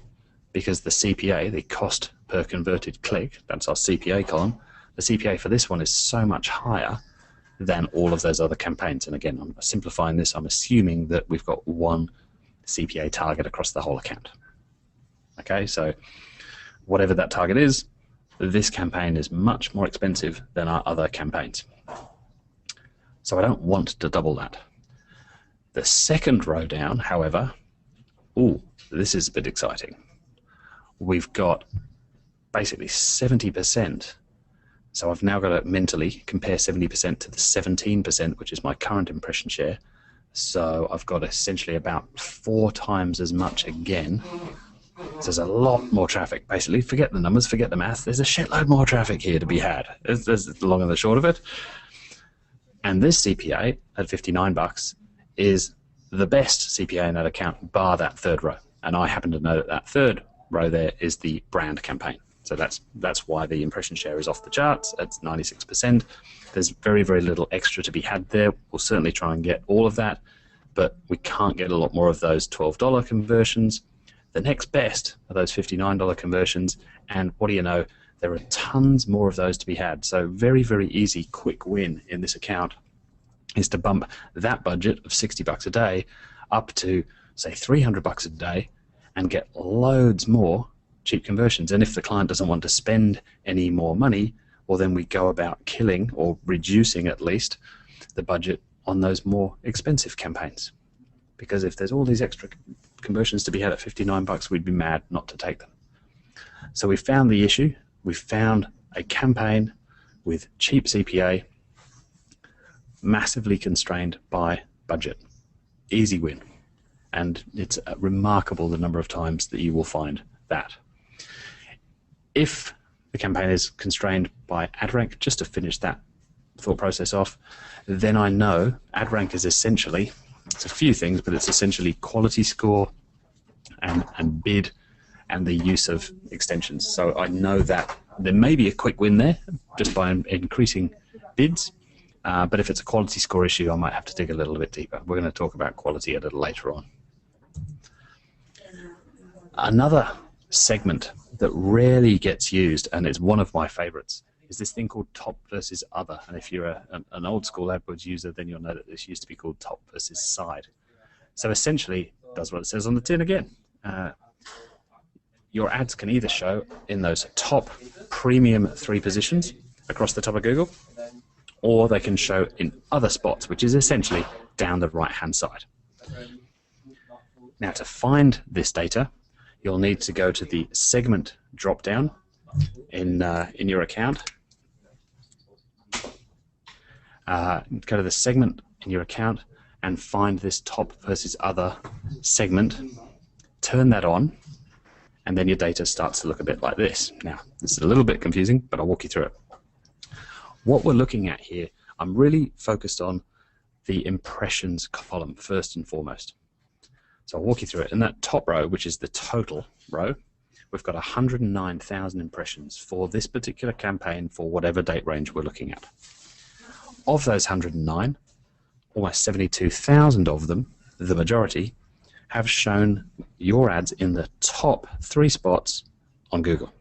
because the CPA, the cost per converted click, that's our CPA column, the CPA for this one is so much higher than all of those other campaigns. And again, I'm simplifying this. I'm assuming that we've got one CPA target across the whole account. Okay, so whatever that target is, this campaign is much more expensive than our other campaigns. So I don't want to double that. The second row down, however, this is a bit exciting. We've got basically 70%. So I've now got to mentally compare 70% to the 17%, which is my current impression share. So I've got essentially about 4 times as much again. So there's a lot more traffic. Basically, forget the numbers, forget the math. There's a shitload more traffic here to be had. There's the long and the short of it. And this CPA at $59 is the best CPA in that account, bar that third row. And I happen to know that that third row there is the brand campaign. So that's why the impression share is off the charts. It's 96%. There's very, very little extra to be had there. We'll certainly try and get all of that, but we can't get a lot more of those $12 conversions. The next best are those $59 conversions, and what do you know? There are tons more of those to be had. So very, very easy, quick win in this account is to bump that budget of $60 a day up to, say, $300 a day and get loads more cheap conversions. And if the client doesn't want to spend any more money, well, then we go about killing or reducing at least the budget on those more expensive campaigns. Because if there's all these extra conversions to be had at $59, we'd be mad not to take them. So we found the issue. We found a campaign with cheap CPA, massively constrained by budget. Easy win. And it's remarkable the number of times that you will find that. If the campaign is constrained by ad rank, just to finish that thought process off, then I know ad rank is essentially, it's a few things, but it's essentially quality score and bid and the use of extensions. So I know that there may be a quick win there just by increasing bids, but if it's a quality score issue, I might have to dig a little bit deeper. We're going to talk about quality a little later on. Another segment that rarely gets used, and it's one of my favorites, is this thing called top versus other. And if you're an old school AdWords user, then you'll know that this used to be called top versus side. So essentially, it does what it says on the tin again. Your ads can either show in those top premium 3 positions across the top of Google, or they can show in other spots, which is essentially down the right-hand side. Now, to find this data, you'll need to go to the segment drop-down in your account. Go to the segment in your account and find this top versus other segment. Turn that on, and then your data starts to look a bit like this. Now, this is a little bit confusing, but I'll walk you through it. What we're looking at here, I'm really focused on the impressions column first and foremost. So I'll walk you through it. In that top row, which is the total row, we've got 109,000 impressions for this particular campaign for whatever date range we're looking at. Of those 109, almost 72,000 of them, the majority, have shown your ads in the top 3 spots on Google.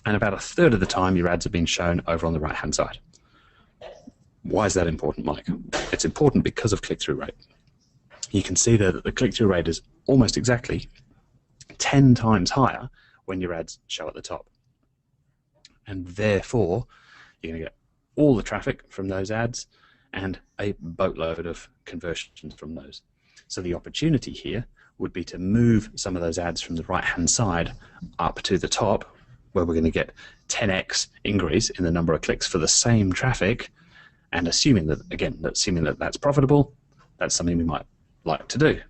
And about a third of the time, your ads have been shown over on the right-hand side. Why is that important, Mike? It's important because of click-through rate. You can see there that the click-through rate is almost exactly 10 times higher when your ads show at the top. And therefore, you're going to get all the traffic from those ads and a boatload of conversions from those. So the opportunity here would be to move some of those ads from the right-hand side up to the top, where we're going to get 10x increase in the number of clicks for the same traffic, and assuming that, again, that's profitable, that's something we might like to do.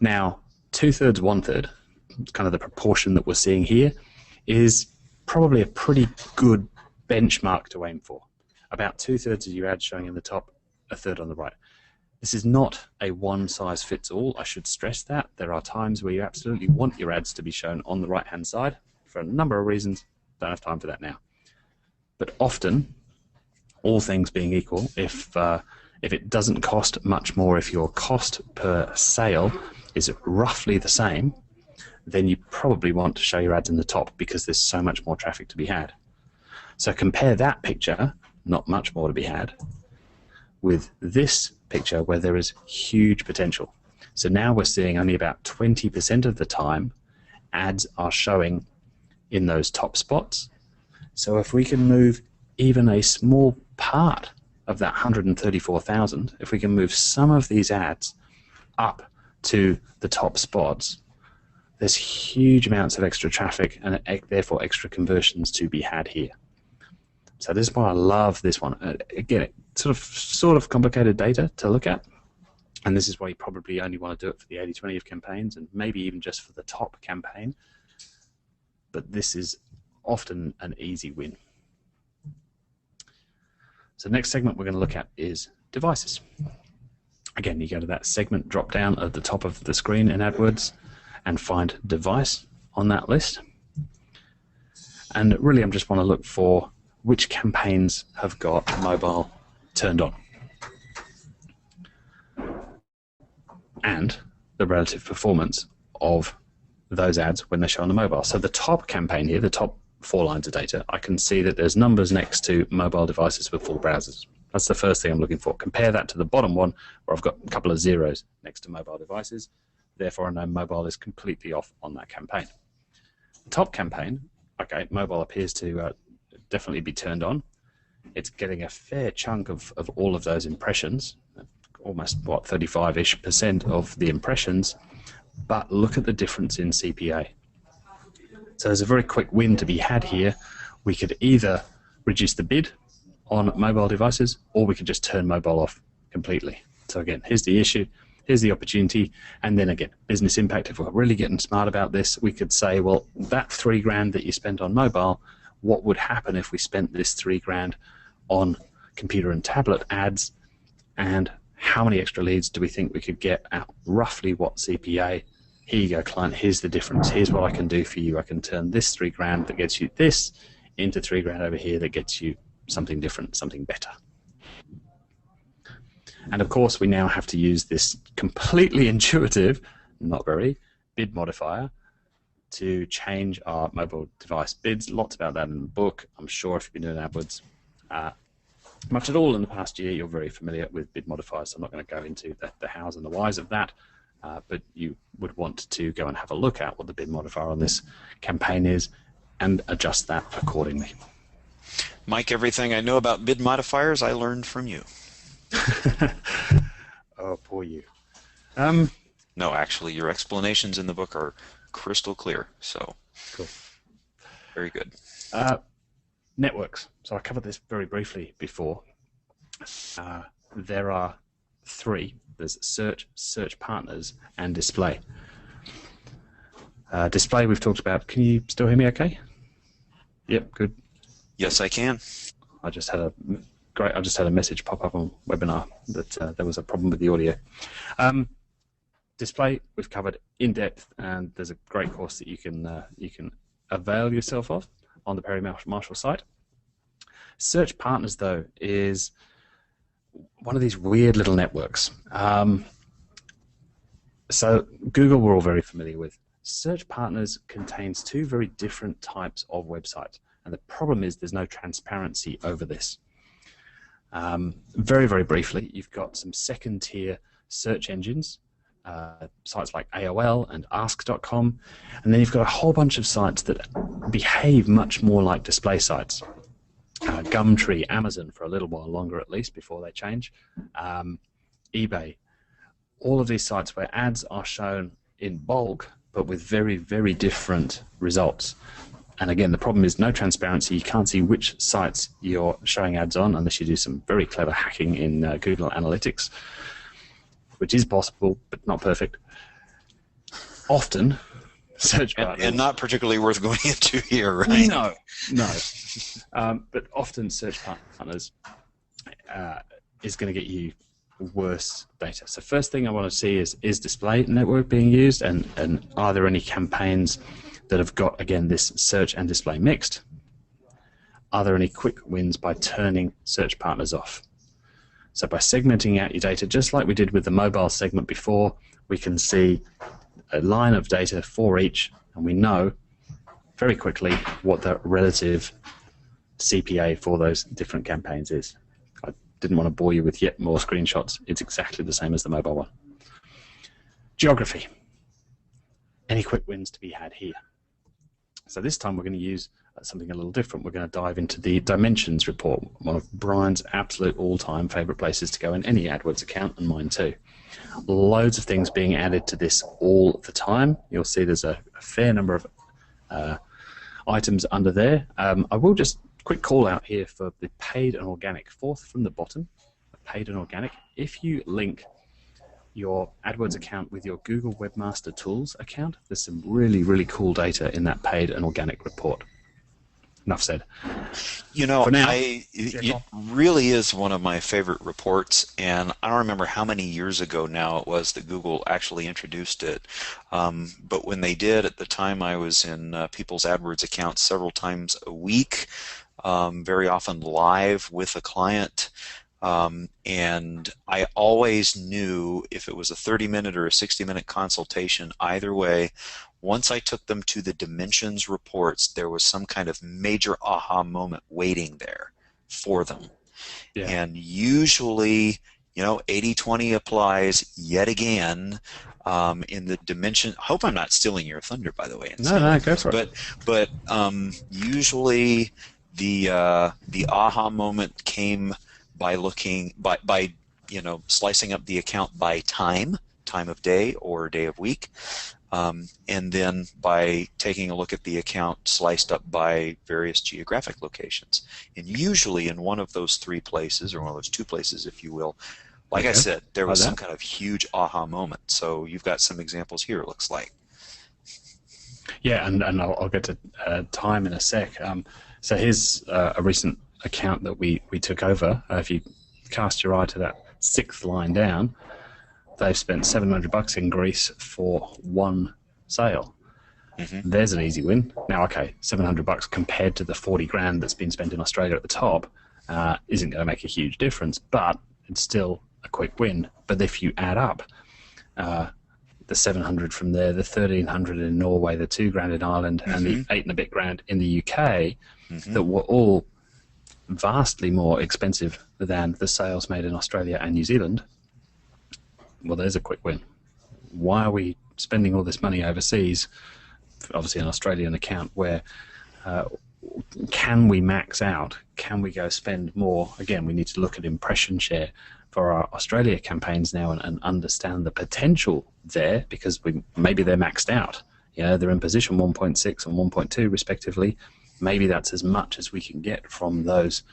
Now, 2/3, 1/3, kind of the proportion that we're seeing here, is probably a pretty good benchmark to aim for. About 2/3 of your ads showing in the top, a third on the right. This is not a one-size-fits-all. I should stress that. There are times where you absolutely want your ads to be shown on the right-hand side for a number of reasons. Don't have time for that now. But often, all things being equal, if it doesn't cost much more, if your cost per sale is roughly the same, then you probably want to show your ads in the top because there's so much more traffic to be had. So compare that picture, not much more to be had, with this picture where there is huge potential. So now we're seeing only about 20% of the time ads are showing in those top spots. So if we can move even a small part of that 134,000, if we can move some of these ads up to the top spots, there's huge amounts of extra traffic and therefore extra conversions to be had here. So this is why I love this one. Again, it's sort of complicated data to look at, and this is why you probably only want to do it for the 80/20 of campaigns, and maybe even just for the top campaign. But this is often an easy win. So the next segment we're going to look at is devices. Again, you go to that segment drop down at the top of the screen in AdWords and find device on that list. And really, I just want to look for which campaigns have got mobile turned on and the relative performance of those ads when they show on the mobile. So the top campaign here, the top 4 lines of data, I can see that there's numbers next to mobile devices with full browsers. That's the first thing I'm looking for. Compare that to the bottom one where I've got a couple of zeros next to mobile devices. Therefore, I know mobile is completely off on that campaign. The top campaign, okay, mobile appears to definitely be turned on. It's getting a fair chunk of all of those impressions, almost, what, 35-ish% of the impressions, but look at the difference in CPA. So there's a very quick win to be had here. We could either reduce the bid on mobile devices, or we could just turn mobile off completely. So again, here's the issue, here's the opportunity, and then again, business impact. If we're really getting smart about this, we could say, well, that $3,000 that you spent on mobile, what would happen if we spent this $3,000 on computer and tablet ads, and how many extra leads do we think we could get at roughly what CPA? Here you go, client, here's the difference. Here's what I can do for you. I can turn this $3,000 that gets you this into $3,000 over here that gets you something different, something better. And of course, we now have to use this completely intuitive, not very, bid modifier to change our mobile device bids. Lots about that in the book. I'm sure if you've been doing AdWords much at all in the past year, you're very familiar with bid modifiers. So I'm not going to go into the hows and the whys of that, but you would want to go and have a look at what the bid modifier on this campaign is and adjust that accordingly. Mike, everything I know about bid modifiers, I learned from you. Oh, poor you. No, actually, your explanations in the book are crystal clear. So, Cool. very good. Networks. So I covered this very briefly before. There are three. There's search, search partners, and display. Display we've talked about. Can you still hear me okay? Yep, good. Yes, I can. I just had a message pop up on webinar that there was a problem with the audio. Display we've covered in depth, and there's a great course that you can avail yourself of on the Perry Marshall site. Search partners, though, is one of these weird little networks. So Google we're all very familiar with. Search partners contains two very different types of websites, and the problem is there's no transparency over this. Very, very briefly, you've got some second-tier search engines, sites like AOL and Ask.com, and then you've got a whole bunch of sites that behave much more like display sites. Gumtree, Amazon for a little while longer at least before they change, eBay, all of these sites where ads are shown in bulk but with very, very different results. And again, the problem is no transparency. You can't see which sites you're showing ads on unless you do some very clever hacking in Google Analytics, which is possible but not perfect. Often, search partners... And not particularly worth going into here, right? No. But often search partners is going to get you worse data. So first thing I want to see is display network being used, and are there any campaigns that have got, again, this search and display mixed? Are there any quick wins by turning search partners off? So by segmenting out your data, just like we did with the mobile segment before, we can see a line of data for each, and we know very quickly what the relative CPA for those different campaigns is. I didn't want to bore you with yet more screenshots. It's exactly the same as the mobile one. Geography. Any quick wins to be had here? So this time we're going to use something a little different. We're going to dive into the dimensions report, one of Brian's absolute all-time favorite places to go in any AdWords account, and mine too. Loads of things being added to this all the time. You'll see there's a fair number of items under there. I will just quick call out here for the paid and organic, fourth from the bottom, paid and organic. If you link your AdWords account with your Google Webmaster Tools account, there's some really, really cool data in that paid and organic report. Enough said. You know, For now, it really is one of my favorite reports, and I don't remember how many years ago now it was that Google actually introduced it. But when they did, at the time I was in people's AdWords accounts several times a week, very often live with a client. And I always knew if it was a 30-minute or a 60-minute consultation, either way, once I took them to the dimensions reports, there was some kind of major aha moment waiting there for them. Yeah. And usually, you know, 80-20 applies yet again in the dimension. I hope I'm not stealing your thunder, by the way. No, go for it. But usually the aha moment came by looking by you know, slicing up the account by time of day or day of week, and then by taking a look at the account sliced up by various geographic locations. And usually in one of those three places, or one of those two places, if you will, like I said, there was some kind of huge aha moment. So you've got some examples here, it looks like. Yeah, and I'll get to time in a sec. So here's a recent account that we took over. If you cast your eye to that sixth line down, they've spent $700 in Greece for one sale. Mm-hmm. There's an easy win. Now, okay, $700 compared to the 40 grand that's been spent in Australia at the top isn't going to make a huge difference, but it's still a quick win. But if you add up the 700 from there, the 1,300 in Norway, the 2 grand in Ireland, mm-hmm. and the 8 and a bit grand in the UK, mm-hmm. that were all vastly more expensive than the sales made in Australia and New Zealand, well, there's a quick win. Why are we spending all this money overseas, obviously an Australian account, where can we max out? Can we go spend more? Again, we need to look at impression share for our Australia campaigns now and understand the potential there, because maybe they're maxed out. They're in position 1.6 and 1.2 respectively. Maybe that's as much as we can get from those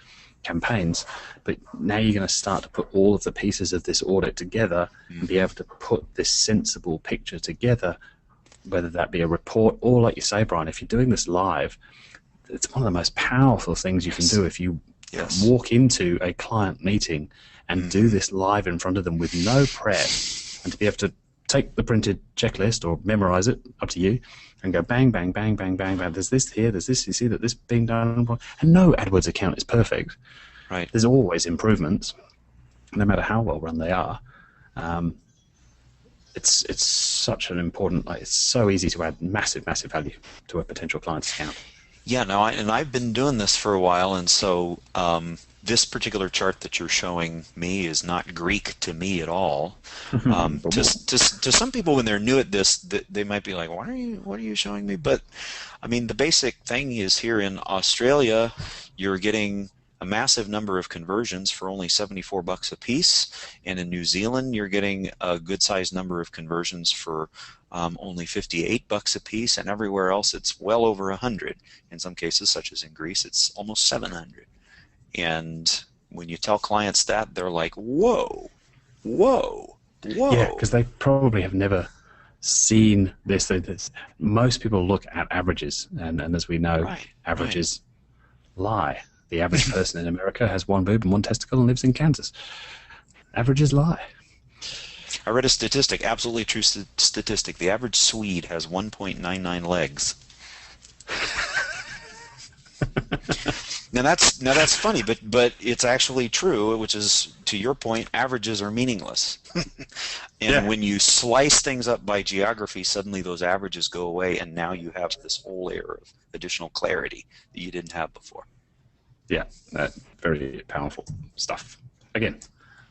campaigns. But now you're going to start to put all of the pieces of this audit together and be able to put this sensible picture together, whether that be a report or, like you say, Brian, if you're doing this live, it's one of the most powerful things you can do if you walk into a client meeting and do this live in front of them with no prep, and to be able to take the printed checklist or memorize it, up to you, and go bang, bang, bang, bang, bang, bang. There's this here, there's this, you see that this being done, and no AdWords account is perfect. Right. There's always improvements, no matter how well run they are. It's such an important, it's so easy to add massive, massive value to a potential client's account. Yeah, no, and I've been doing this for a while, and so this particular chart that you're showing me is not Greek to me at all. To some people, when they're new at this, they might be like, what are you showing me? But I mean, the basic thing is, here in Australia, you're getting a massive number of conversions for only $74 a piece, and in New Zealand you're getting a good sized number of conversions for only $58 a piece, and everywhere else it's well over 100. In some cases, such as in Greece, it's almost 700. And when you tell clients that, they're like, whoa, whoa, whoa. Yeah, because they probably have never seen this. Most people look at averages, and as we know, averages lie. The average person in America has one boob and one testicle and lives in Kansas. Averages lie. I read a statistic, absolutely true statistic. The average Swede has 1.99 legs. Now that's funny, but it's actually true, which is, to your point, averages are meaningless. And when you slice things up by geography, suddenly those averages go away, and now you have this whole layer of additional clarity that you didn't have before. Yeah, very powerful stuff. Again,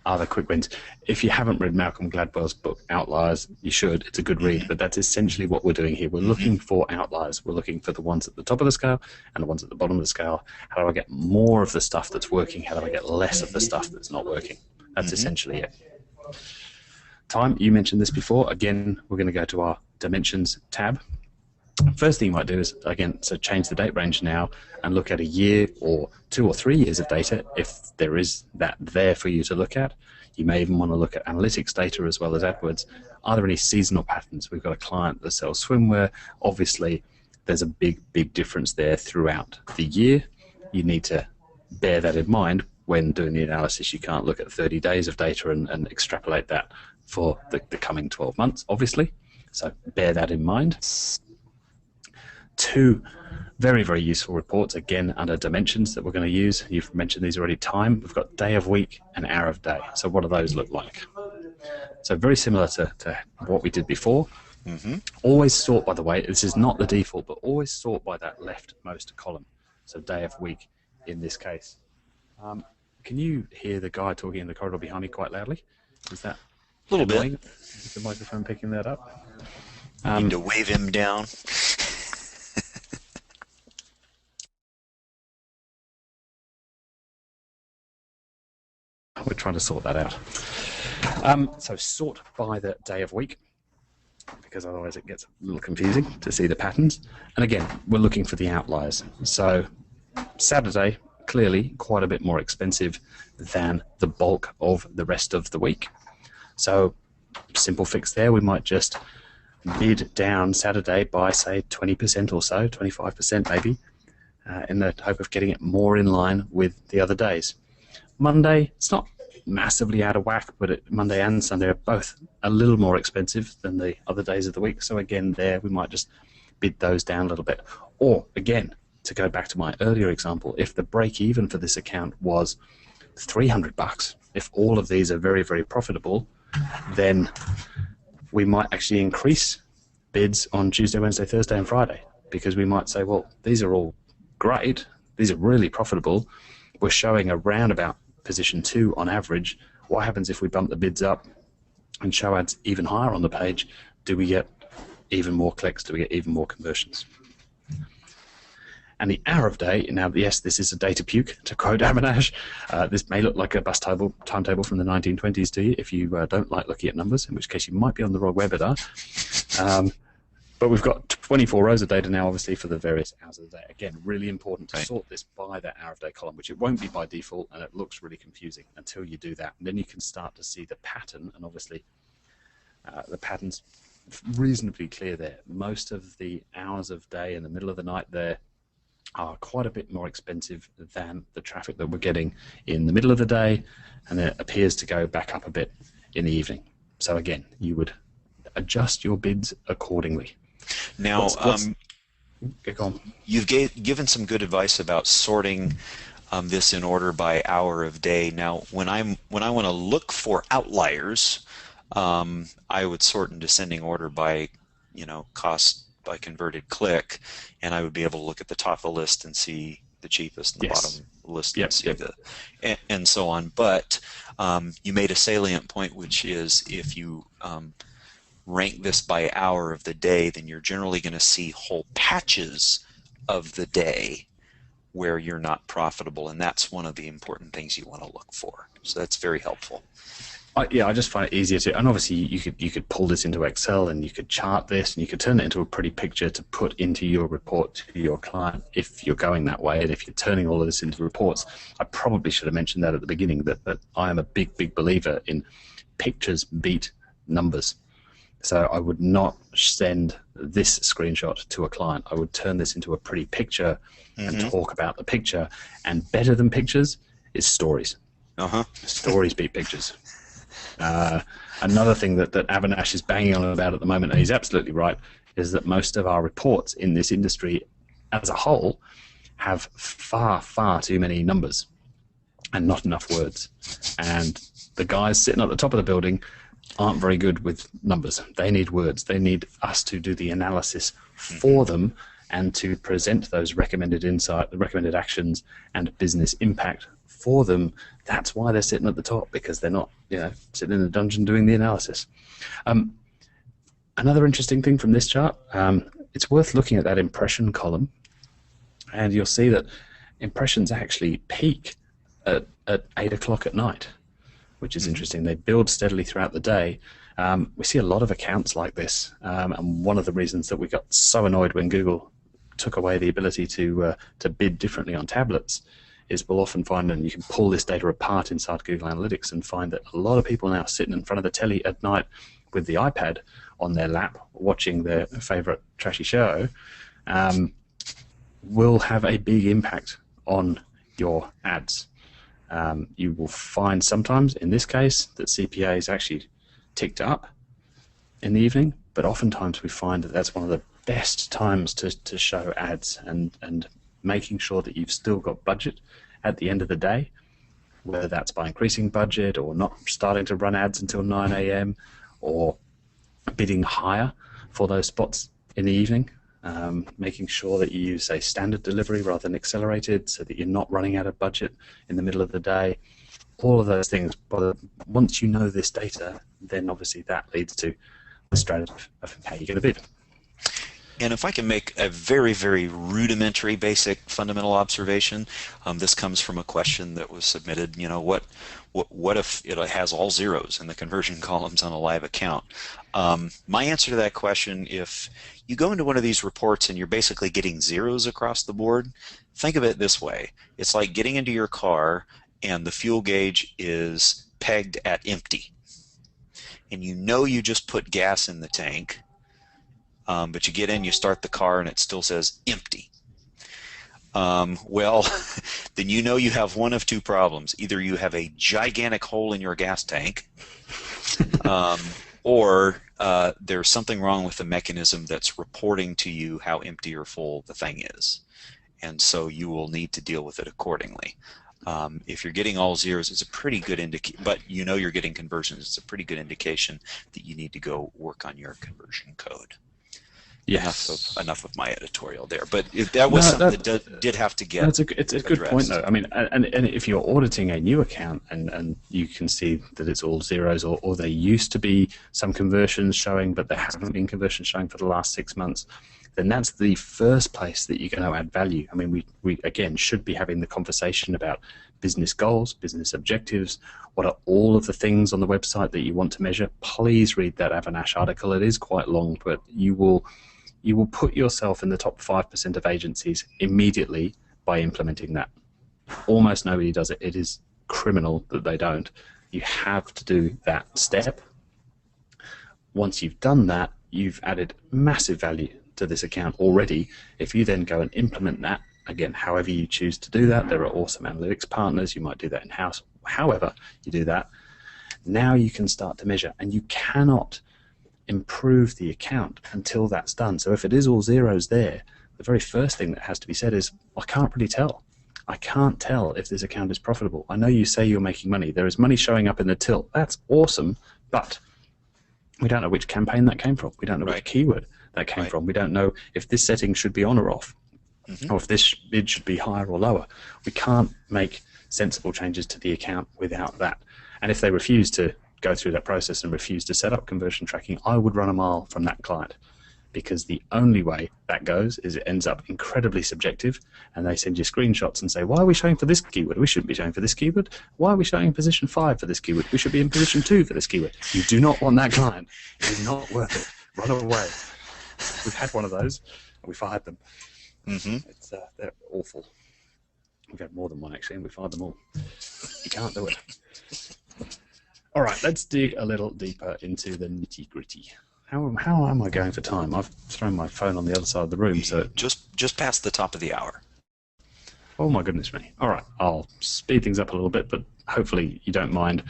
other quick wins. If you haven't read Malcolm Gladwell's book, Outliers, you should. It's a good read, but that's essentially what we're doing here. We're looking for outliers. We're looking for the ones at the top of the scale and the ones at the bottom of the scale. How do I get more of the stuff that's working? How do I get less of the stuff that's not working? That's essentially it. Time, you mentioned this before. Again, we're going to go to our Dimensions tab. First thing you might do is, again, so change the date range now and look at a year or 2 or 3 years of data if there is that there for you to look at. You may even want to look at analytics data as well as AdWords. Are there any seasonal patterns? We've got a client that sells swimwear. Obviously, there's a big, big difference there throughout the year. You need to bear that in mind when doing the analysis. You can't look at 30 days of data and extrapolate that for the coming 12 months, obviously. So bear that in mind. 2 very, very useful reports, again, under Dimensions that we're going to use. You've mentioned these already. Time. We've got day of week and hour of day. So what do those look like? So very similar to what we did before. Always sort, by the way, this is not the default, but always sort by that leftmost column. So day of week in this case. Can you hear the guy talking in the corridor behind me quite loudly? Is that a little bit? Is the microphone picking that up? Need to wave him down. We're trying to sort that out. So sort by the day of week, because otherwise it gets a little confusing to see the patterns. And again, we're looking for the outliers. So Saturday, clearly quite a bit more expensive than the bulk of the rest of the week. So simple fix there, we might just bid down Saturday by, say, 20% or so, 25% maybe, in the hope of getting it more in line with the other days. Monday, it's not massively out of whack, but Monday and Sunday are both a little more expensive than the other days of the week. So again, there we might just bid those down a little bit. Or again, to go back to my earlier example, if the break even for this account was $300, if all of these are very, very profitable, then we might actually increase bids on Tuesday, Wednesday, Thursday, and Friday, because we might say, well, these are all great, these are really profitable, we're showing around about position 2 on average. What happens if we bump the bids up and show ads even higher on the page? Do we get even more clicks? Do we get even more conversions? and the hour of day. Now, yes, this is a data puke, to quote Avinash. This may look like a bus timetable from the 1920s to you if you don't like looking at numbers, in which case you might be on the wrong webinar. But we've got 24 rows of data now, obviously, for the various hours of the day. Again, really important to sort this by that hour of day column, which it won't be by default, and it looks really confusing until you do that. And then you can start to see the pattern, and obviously the pattern's reasonably clear there. Most of the hours of day in the middle of the night there are quite a bit more expensive than the traffic that we're getting in the middle of the day, and it appears to go back up a bit in the evening. So again, you would adjust your bids accordingly. Now, go on. You've given some good advice about sorting this in order by hour of day. Now, when I want to look for outliers, I would sort in descending order by, cost by converted click, and I would be able to look at the top of the list and see the cheapest, and the bottom list and see and so on. But you made a salient point, which is if you rank this by hour of the day, then you're generally going to see whole patches of the day where you're not profitable, and that's one of the important things you want to look for. So that's very helpful. I just find it easier to, and obviously you could pull this into Excel and you could chart this and you could turn it into a pretty picture to put into your report to your client if you're going that way. And if you're turning all of this into reports, I probably should have mentioned that at the beginning, that I am a big believer in pictures beat numbers. So I would not send this screenshot to a client. I would turn this into a pretty picture and talk about the picture. And better than pictures is stories. Stories beat pictures. Another thing that Avinash is banging on about at the moment, and he's absolutely right, is that most of our reports in this industry as a whole have far too many numbers and not enough words. And the guys sitting at the top of the building aren't very good with numbers. They need words. They need us to do the analysis for them and to present those recommended insight, the recommended actions and business impact for them. That's why they're sitting at the top, because they're not, sitting in the dungeon doing the analysis. Another interesting thing from this chart, it's worth looking at that impression column, and you'll see that impressions actually peak at 8 o'clock at night, which is interesting. They build steadily throughout the day. We see a lot of accounts like this, and one of the reasons that we got so annoyed when Google took away the ability to bid differently on tablets is we'll often find, and you can pull this data apart inside Google Analytics and find that a lot of people now sitting in front of the telly at night with the iPad on their lap watching their favorite trashy show will have a big impact on your ads. You will find sometimes, in this case, that CPA is actually ticked up in the evening, but oftentimes we find that that's one of the best times to show ads, and making sure that you've still got budget at the end of the day, whether that's by increasing budget or not starting to run ads until 9 a.m. or bidding higher for those spots in the evening. Making sure that you use a standard delivery rather than accelerated, so that you're not running out of budget in the middle of the day. All of those things. But once you know this data, then obviously that leads to the strategy of how you're going to bid. And if I can make a very rudimentary, basic, fundamental observation, this comes from a question that was submitted. What if it has all zeros in the conversion columns on a live account? My answer to that question, if you go into one of these reports and you're basically getting zeros across the board, think of it this way. It's like getting into your car and the fuel gauge is pegged at empty. And you just put gas in the tank, but you get in, you start the car, and it still says empty. Well, then you have one of two problems. Either you have a gigantic hole in your gas tank, or there's something wrong with the mechanism that's reporting to you how empty or full the thing is. And so you will need to deal with it accordingly. If you're getting all zeros, it's a pretty good indication, but you're getting conversions. It's a pretty good indication that you need to go work on your conversion code. Yes. Enough of my editorial there, but that was something that did have to get. It's a good point, though. I mean, and if you're auditing a new account and you can see that it's all zeros, or there used to be some conversions showing, but there haven't been conversions showing for the last 6 months, then that's the first place that you're going to add value. I mean, we again should be having the conversation about business goals, business objectives. What are all of the things on the website that you want to measure? Please read that Avinash article. It is quite long, but you will put yourself in the top 5% of agencies immediately by implementing that. Almost nobody does it. It is criminal that they don't. You have to do that step. Once you've done that, you've added massive value to this account already. If you then go and implement that, again, however you choose to do that, there are awesome analytics partners. You might do that in-house. However you do that, now you can start to measure, and you cannot improve the account until that's done. So if it is all zeros there, the very first thing that has to be said is, I can't really tell. I can't tell if this account is profitable. I know you say you're making money. There is money showing up in the till. That's awesome, but we don't know which campaign that came from. We don't know which keyword that came from. We don't know if this setting should be on or off, or if this bid should be higher or lower. We can't make sensible changes to the account without that. And if they refuse to go through that process and refuse to set up conversion tracking, I would run a mile from that client, because the only way that goes is it ends up incredibly subjective, and they send you screenshots and say, why are we showing for this keyword? We shouldn't be showing for this keyword. Why are we showing in position 5 for this keyword? We should be in position 2 for this keyword. You do not want that client. It is not worth it. Run away. We've had one of those, and we fired them. It's, they're awful. We've had more than one, actually, and we fired them all. You can't do it. All right, let's dig a little deeper into the nitty-gritty. How am I going for time? I've thrown my phone on the other side of the room, so just past the top of the hour. Oh my goodness me! All right, I'll speed things up a little bit, but hopefully you don't mind.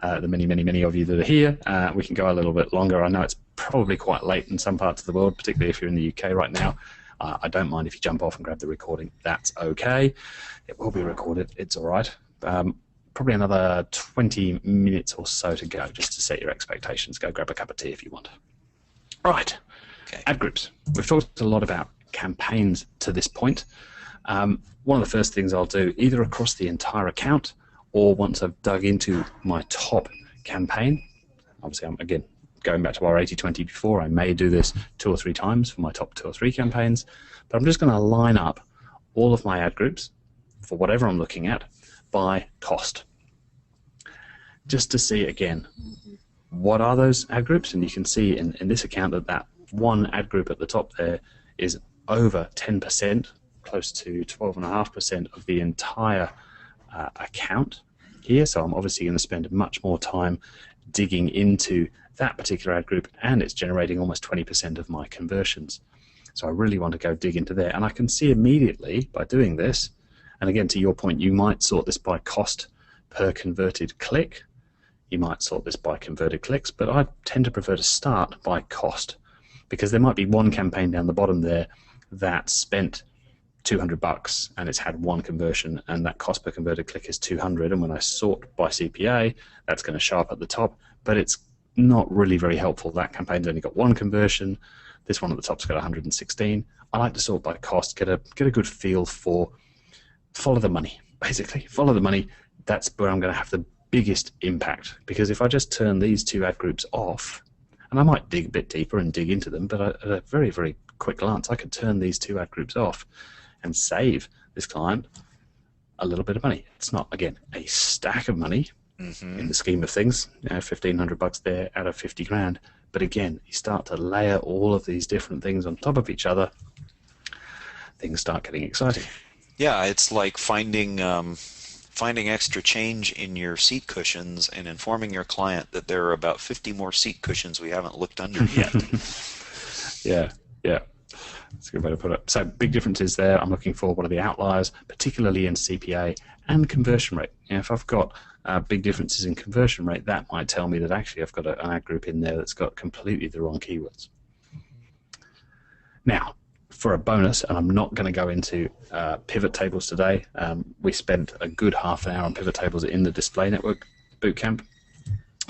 The many of you that are here, we can go a little bit longer. I know it's probably quite late in some parts of the world, particularly if you're in the UK right now. I don't mind if you jump off and grab the recording. That's okay. It will be recorded. It's all right. Probably another 20 minutes or so to go, just to set your expectations. Go grab a cup of tea if you want. Right, ad groups. We've talked a lot about campaigns to this point. One of the first things I'll do, either across the entire account or once I've dug into my top campaign, obviously I'm, again, going back to our 80-20 before, I may do this 2 or 3 times for my top 2 or 3 campaigns, but I'm just going to line up all of my ad groups for whatever I'm looking at by cost, just to see again what are those ad groups. And you can see in this account that one ad group at the top there is over 10%, close to 12.5% of the entire account here. So I'm obviously going to spend much more time digging into that particular ad group, and it's generating almost 20% of my conversions. So I really want to go dig into there, and I can see immediately by doing this. And again, to your point, you might sort this by cost per converted click. You might sort this by converted clicks, but I tend to prefer to start by cost, because there might be one campaign down the bottom there that spent $200 and it's had one conversion, and that cost per converted click is 200. And when I sort by CPA, that's going to show up at the top, but it's not really very helpful. That campaign's only got one conversion. This one at the top's got 116. I like to sort by cost, get a good feel for. Follow the money, basically. Follow the money. That's where I'm going to have the biggest impact, because if I just turn these 2 ad groups off, and I might dig a bit deeper and dig into them, but at a very, very quick glance, I could turn these 2 ad groups off and save this client a little bit of money. It's not, again, a stack of money in the scheme of things, $1,500 there out of 50 grand. But again, you start to layer all of these different things on top of each other, things start getting exciting. Yeah, it's like finding extra change in your seat cushions and informing your client that there are about 50 more seat cushions we haven't looked under yet. Yeah. That's a good way to put it. So big differences there. I'm looking for what are the outliers, particularly in CPA and conversion rate. If I've got big differences in conversion rate, that might tell me that actually I've got an ad group in there that's got completely the wrong keywords. Now, for a bonus, and I'm not going to go into pivot tables today. We spent a good half an hour on pivot tables in the Display Network bootcamp.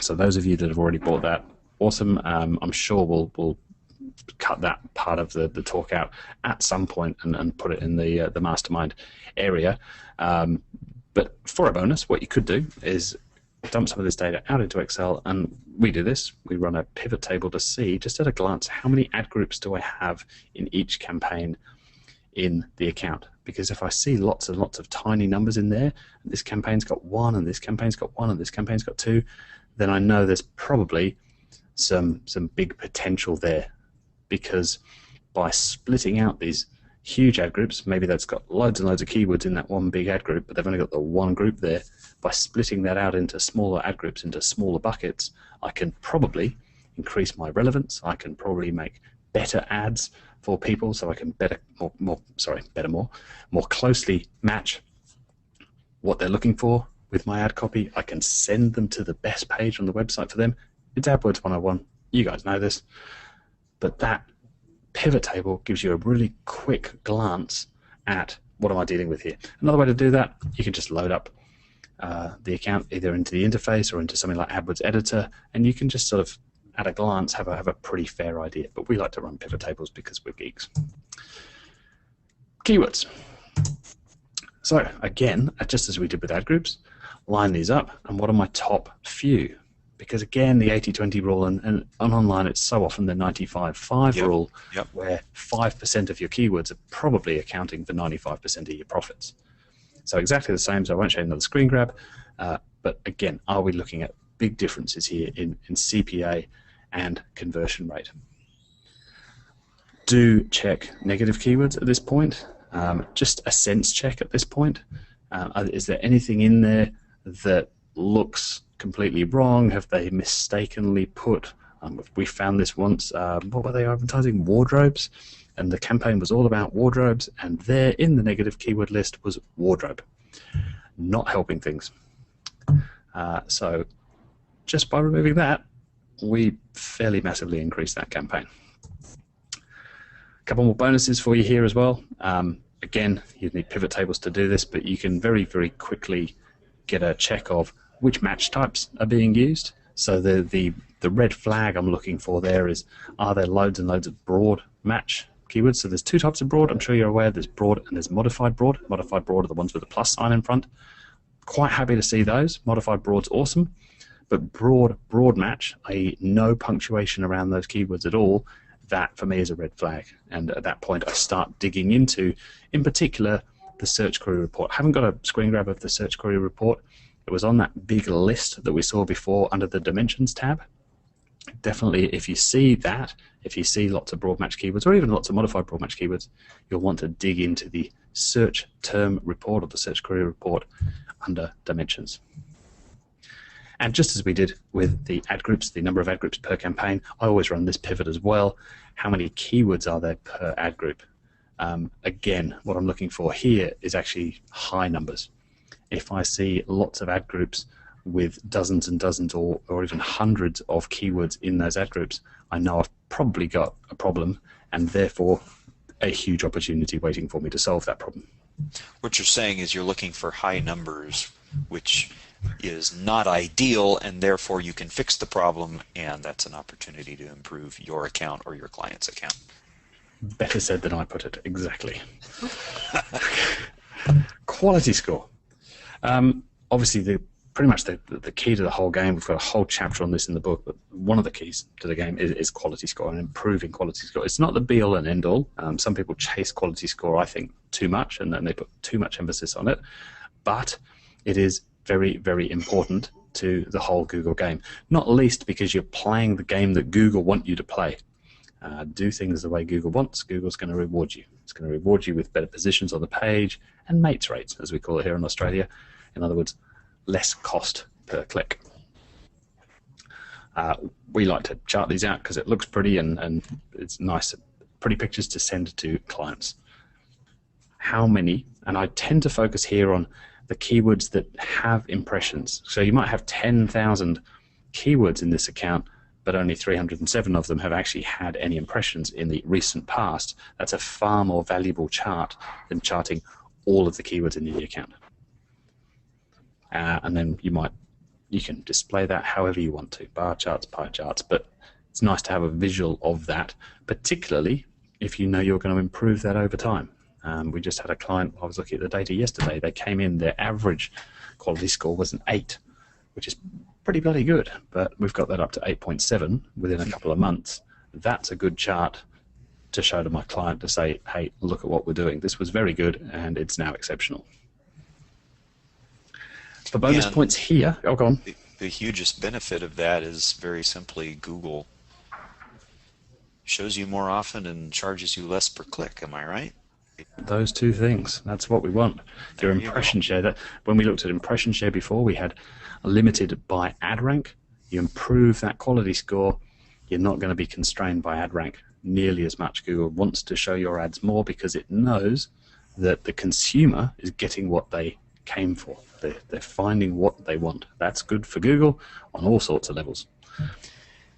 So those of you that have already bought that, awesome. I'm sure we'll cut that part of the talk out at some point and put it in the mastermind area. But for a bonus, what you could do is dump some of this data out into Excel, and we do this. We run a pivot table to see, just at a glance, how many ad groups do I have in each campaign in the account. Because if I see lots and lots of tiny numbers in there, and this campaign's got 1, and this campaign's got 1, and this campaign's got 2, then I know there's probably some big potential there. Because by splitting out these huge ad groups, maybe that's got loads and loads of keywords in that one big ad group, but they've only got the one group there. By splitting that out into smaller ad groups, into smaller buckets, I can probably increase my relevance. I can probably make better ads for people, so I can more closely match what they're looking for with my ad copy. I can send them to the best page on the website for them. It's AdWords 101. You guys know this. But that pivot table gives you a really quick glance at what am I dealing with here. Another way to do that, you can just load up the account either into the interface or into something like AdWords Editor, and you can just sort of, at a glance, have a pretty fair idea. But we like to run pivot tables because we're geeks. Keywords. So again, just as we did with ad groups, line these up, and what are my top few? Because again, the 80-20 rule, and online it's so often the 95-5 rule, where 5% of your keywords are probably accounting for 95% of your profits. So exactly the same, so I won't show you another screen grab, but again, are we looking at big differences here in CPA and conversion rate? Do check negative keywords at this point, just a sense check at this point. Is there anything in there that looks completely wrong? Have they mistakenly put, we found this once, what were they advertising? Wardrobes. And the campaign was all about wardrobes, and there in the negative keyword list was wardrobe. Not helping things. So just by removing that, we fairly massively increased that campaign. A couple more bonuses for you here as well. Again, you need pivot tables to do this, but you can very, very quickly get a check of which match types are being used. So the red flag I'm looking for there is, are there loads and loads of broad match keywords? So there's two types of broad. I'm sure you're aware. There's broad and there's modified broad. Modified broad are the ones with the plus sign in front. Quite happy to see those. Modified broad's awesome. But broad match, i.e. no punctuation around those keywords at all, that for me is a red flag. And at that point I start digging into, in particular, the search query report. I haven't got a screen grab of the search query report. It was on that big list that we saw before under the dimensions tab. Definitely, if you see that, if you see lots of broad match keywords, or even lots of modified broad match keywords, you'll want to dig into the search term report or the search query report under dimensions. And just as we did with the ad groups, the number of ad groups per campaign, I always run this pivot as well. How many keywords are there per ad group? Again, what I'm looking for here is actually high numbers. If I see lots of ad groups with dozens and dozens or even hundreds of keywords in those ad groups, I know I've probably got a problem, and therefore a huge opportunity waiting for me to solve that problem. What you're saying is you're looking for high numbers, which is not ideal, and therefore you can fix the problem, and that's an opportunity to improve your account or your client's account. Better said than I put it, exactly. Quality score. Obviously, pretty much the key to the whole game, we've got a whole chapter on this in the book, but one of the keys to the game is quality score and improving quality score. It's not the be-all and end-all. Some people chase quality score, I think, too much, and then they put too much emphasis on it. But it is very, very important to the whole Google game, not least because you're playing the game that Google want you to play. Do things the way Google wants. Google's going to reward you. It's going to reward you with better positions on the page and mates rates, as we call it here in Australia. In other words, less cost per click. We like to chart these out because it looks pretty and it's nice, pretty pictures to send to clients. How many, and I tend to focus here on the keywords that have impressions. So you might have 10,000 keywords in this account, but only 307 of them have actually had any impressions in the recent past. That's a far more valuable chart than charting all of the keywords in the account. And then you can display that however you want to, bar charts, pie charts, but it's nice to have a visual of that, particularly if you know you're going to improve that over time. We just had a client, I was looking at the data yesterday, they came in, their average quality score was an 8. which is pretty bloody good. But we've got that up to 8.7 within a couple of months. That's a good chart to show to my client to say, hey, look at what we're doing. This was very good, and it's now exceptional. For bonus points here, oh, go on. The hugest benefit of that is very simply Google shows you more often and charges you less per click. Am I right? Those two things. That's what we want. Your impression share. That when we looked at impression share before, we had limited by ad rank. You improve that quality score, you're not going to be constrained by ad rank nearly as much. Google wants to show your ads more because it knows that the consumer is getting what they came for. They're finding what they want. That's good for Google on all sorts of levels.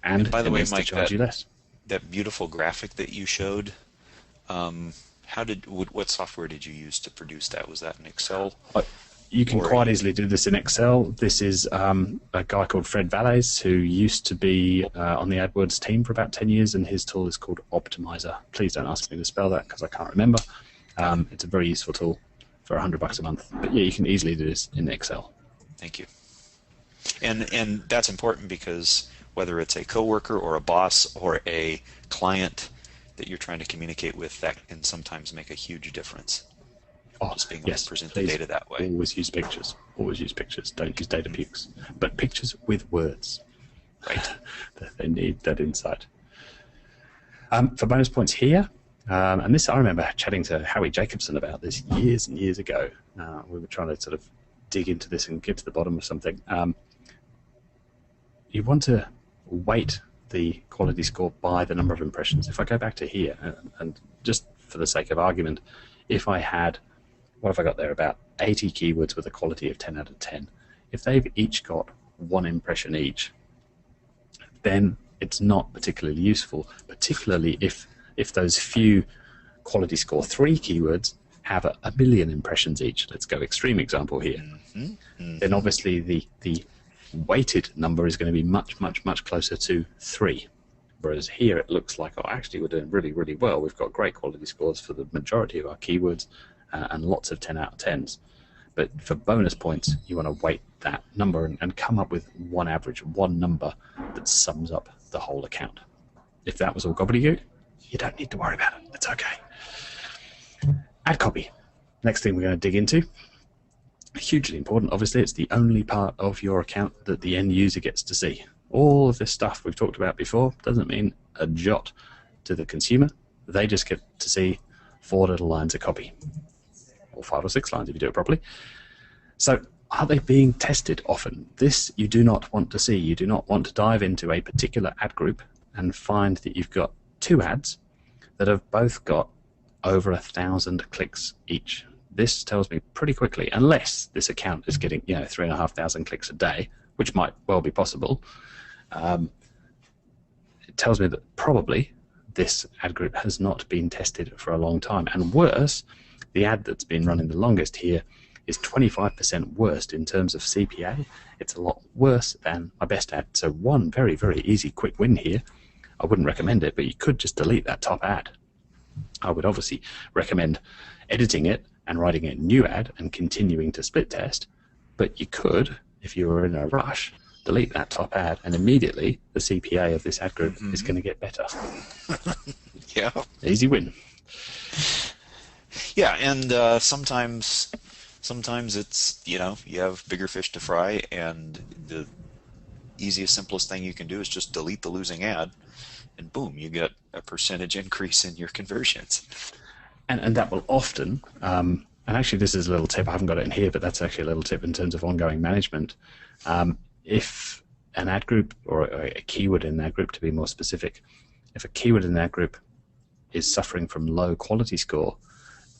And by the way, Mike, charge you less. That beautiful graphic that you showed, what software did you use to produce that? Was that in Excel? You can quite easily do this in Excel. This is a guy called Fred Valles who used to be on the AdWords team for about 10 years, and his tool is called Optimizer. Please don't ask me to spell that because I can't remember. It's a very useful tool for $100 a month. But yeah, you can easily do this in Excel. Thank you. And that's important because whether it's a coworker or a boss or a client that you're trying to communicate with, that can sometimes make a huge difference. Just being able to present the data that way. Always use pictures. Always use pictures. Don't use data pukes. But pictures with words. Right. They need that insight. For bonus points here, and this I remember chatting to Howie Jacobson about this years and years ago. We were trying to sort of dig into this and get to the bottom of something. You want to weight the quality score by the number of impressions. If I go back to here, and just for the sake of argument, if I had, what have I got there, about 80 keywords with a quality of 10 out of 10, if they've each got one impression each, then it's not particularly useful, particularly if those few quality score 3 keywords have a million impressions each. Let's go extreme example here. Then obviously the weighted number is going to be much, much, much closer to 3. Whereas here it looks like, oh, actually we're doing really, really well. We've got great quality scores for the majority of our keywords and lots of 10 out of 10s. But for bonus points, you want to weight that number and come up with one average, one number that sums up the whole account. If that was all gobbledygook, you don't need to worry about it. It's okay. Ad copy. Next thing we're going to dig into. Hugely important. Obviously, it's the only part of your account that the end user gets to see. All of this stuff we've talked about before doesn't mean a jot to the consumer. They just get to see 4 little lines of copy, or 5 or 6 lines if you do it properly. So are they being tested often? This you do not want to see. You do not want to dive into a particular ad group and find that you've got 2 ads that have both got over 1,000 clicks each. This tells me pretty quickly, unless this account is getting 3,500 clicks a day, which might well be possible, it tells me that probably this ad group has not been tested for a long time. And worse, the ad that's been running the longest here is 25% worse in terms of CPA. It's a lot worse than my best ad. So one very, very easy quick win here. I wouldn't recommend it, but you could just delete that top ad. I would obviously recommend editing it and writing a new ad and continuing to split test. But you could, if you were in a rush, delete that top ad, and immediately the CPA of this ad group is going to get better. Yeah. Easy win. Yeah, and sometimes it's, you have bigger fish to fry, and the easiest, simplest thing you can do is just delete the losing ad, and boom, you get a percentage increase in your conversions. And that will often, and actually this is a little tip, I haven't got it in here, but that's actually a little tip in terms of ongoing management. If an ad group, or a keyword in that group to be more specific, if a keyword in that group is suffering from low quality score,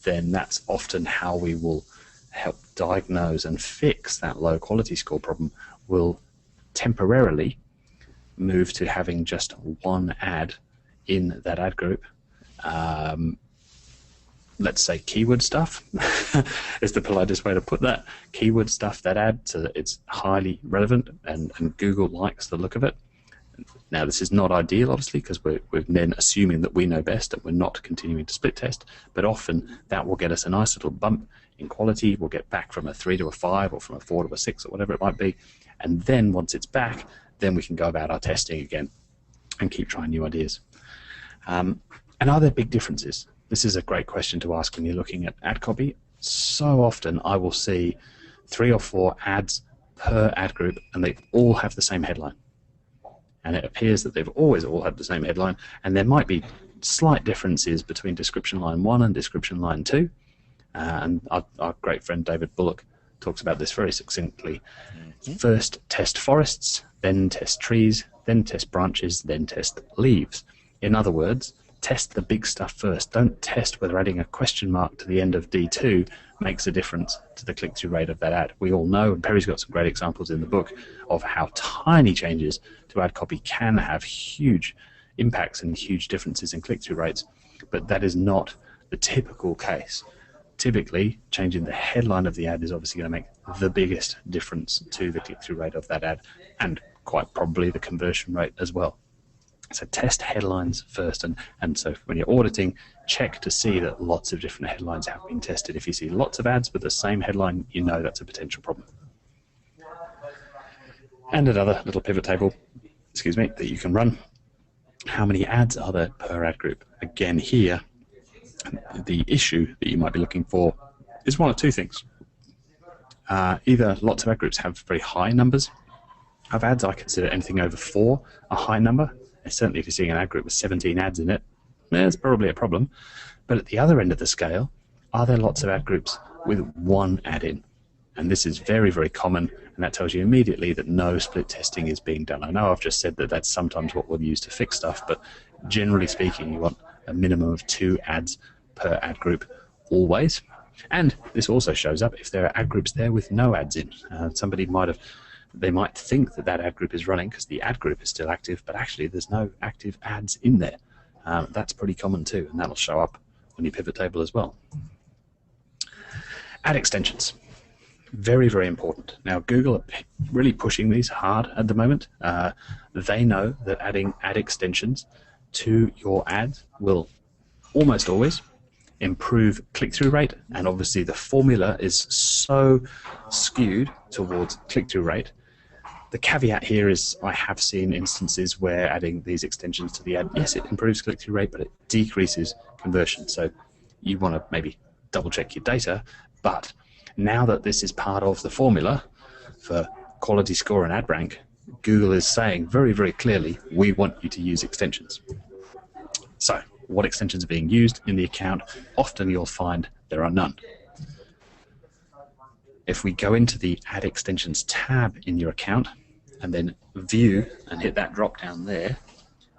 then that's often how we will help diagnose and fix that low quality score problem. We'll temporarily move to having just one ad in that ad group. Let's say keyword stuff is the politest way to put that. Keyword stuff, that ad, so that it's highly relevant and Google likes the look of it. Now, this is not ideal, obviously, because we're then assuming that we know best and we're not continuing to split test, but often that will get us a nice little bump in quality. We'll get back from a 3 to a 5 or from a 4 to a 6 or whatever it might be. And then once it's back, then we can go about our testing again and keep trying new ideas. And are there big differences? This is a great question to ask when you're looking at ad copy. So often I will see 3 or 4 ads per ad group, and they all have the same headline. And it appears that they've always all had the same headline, and there might be slight differences between description line 1 and description line 2. And our great friend David Bullock talks about this very succinctly. First test forests, then test trees, then test branches, then test leaves. In other words, test the big stuff first. Don't test whether adding a question mark to the end of D2 makes a difference to the click-through rate of that ad. We all know, and Perry's got some great examples in the book, of how tiny changes to ad copy can have huge impacts and huge differences in click-through rates, but that is not the typical case. Typically, changing the headline of the ad is obviously going to make the biggest difference to the click-through rate of that ad, and quite probably the conversion rate as well. So test headlines first, and so when you're auditing, check to see that lots of different headlines have been tested. If you see lots of ads with the same headline, you know that's a potential problem. And another little pivot table, that you can run. How many ads are there per ad group? Again here, the issue that you might be looking for is one of two things. Either lots of ad groups have very high numbers of ads. I consider anything over 4 a high number. And certainly if you're seeing an ad group with 17 ads in it, there's probably a problem. But at the other end of the scale, are there lots of ad groups with 1 ad in? And this is very, very common, and that tells you immediately that no split testing is being done. I know I've just said that that's sometimes what we'll use to fix stuff, but generally speaking, you want a minimum of 2 ads per ad group always. And this also shows up if there are ad groups there with no ads in. They might think that that ad group is running because the ad group is still active, but actually there's no active ads in there. That's pretty common too, and that'll show up on your pivot table as well. Ad extensions. Very, very important. Now, Google are really pushing these hard at the moment. They know that adding ad extensions to your ads will almost always improve click-through rate, and obviously the formula is so skewed towards click-through rate. The caveat here is I have seen instances where adding these extensions to the ad, yes, it improves click-through rate, but it decreases conversion. So you want to maybe double-check your data, but now that this is part of the formula for quality score and ad rank, Google is saying very, very clearly, we want you to use extensions. So what extensions are being used in the account? Often you'll find there are none. If we go into the Add Extensions tab in your account and then View and hit that drop down there,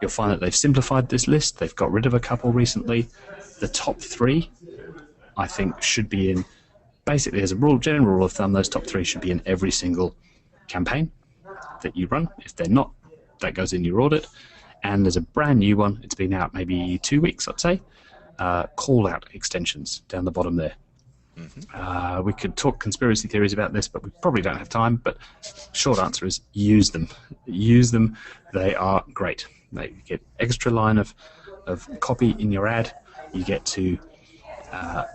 you'll find that they've simplified this list. They've got rid of a couple recently. The top 3, I think, should be in, basically as a general rule of thumb, those top 3 should be in every single campaign that you run. If they're not, that goes in your audit. And there's a brand new one, it's been out maybe 2 weeks, I'd say, call-out extensions down the bottom there. We could talk conspiracy theories about this, but we probably don't have time. But short answer is use them. Use them. They are great. They get extra line of copy in your ad. You get to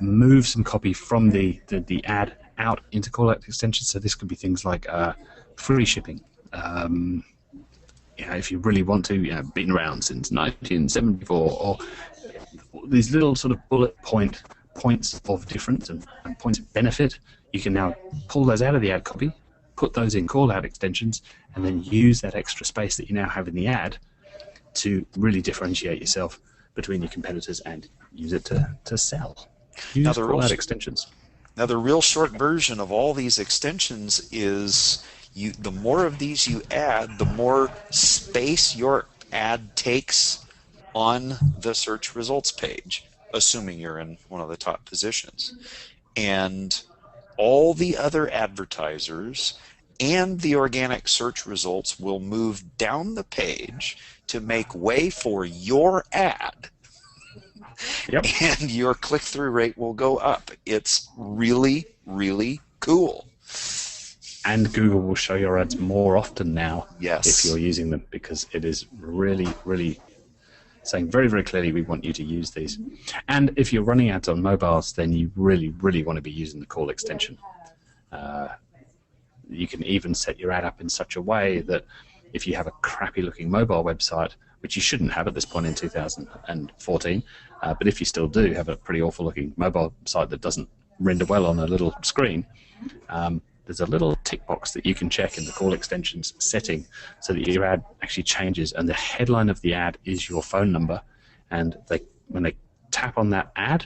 move some copy from the ad out into call-out extensions. So this could be things like free shipping. If you really want to, been around since 1974, or these little sort of bullet points of difference and points of benefit, you can now pull those out of the ad copy, put those in call-out extensions, and then use that extra space that you now have in the ad to really differentiate yourself between your competitors and use it to sell. Use call-out extensions. Now, the real short version of all these extensions is the more of these you add, the more space your ad takes on the search results page, assuming you're in one of the top positions. And all the other advertisers and the organic search results will move down the page to make way for your ad. Yep. And your click-through rate will go up. It's really, really cool. And Google will show your ads more often now, yes, if you're using them, because it is really, really saying very, very clearly we want you to use these. And if you're running ads on mobiles, then you really, really want to be using the call extension. You can even set your ad up in such a way that if you have a crappy looking mobile website, which you shouldn't have at this point in 2014, but if you still do have a pretty awful looking mobile site that doesn't render well on a little screen, there's a little tick box that you can check in the call extensions setting so that your ad actually changes, and the headline of the ad is your phone number, and when they tap on that ad,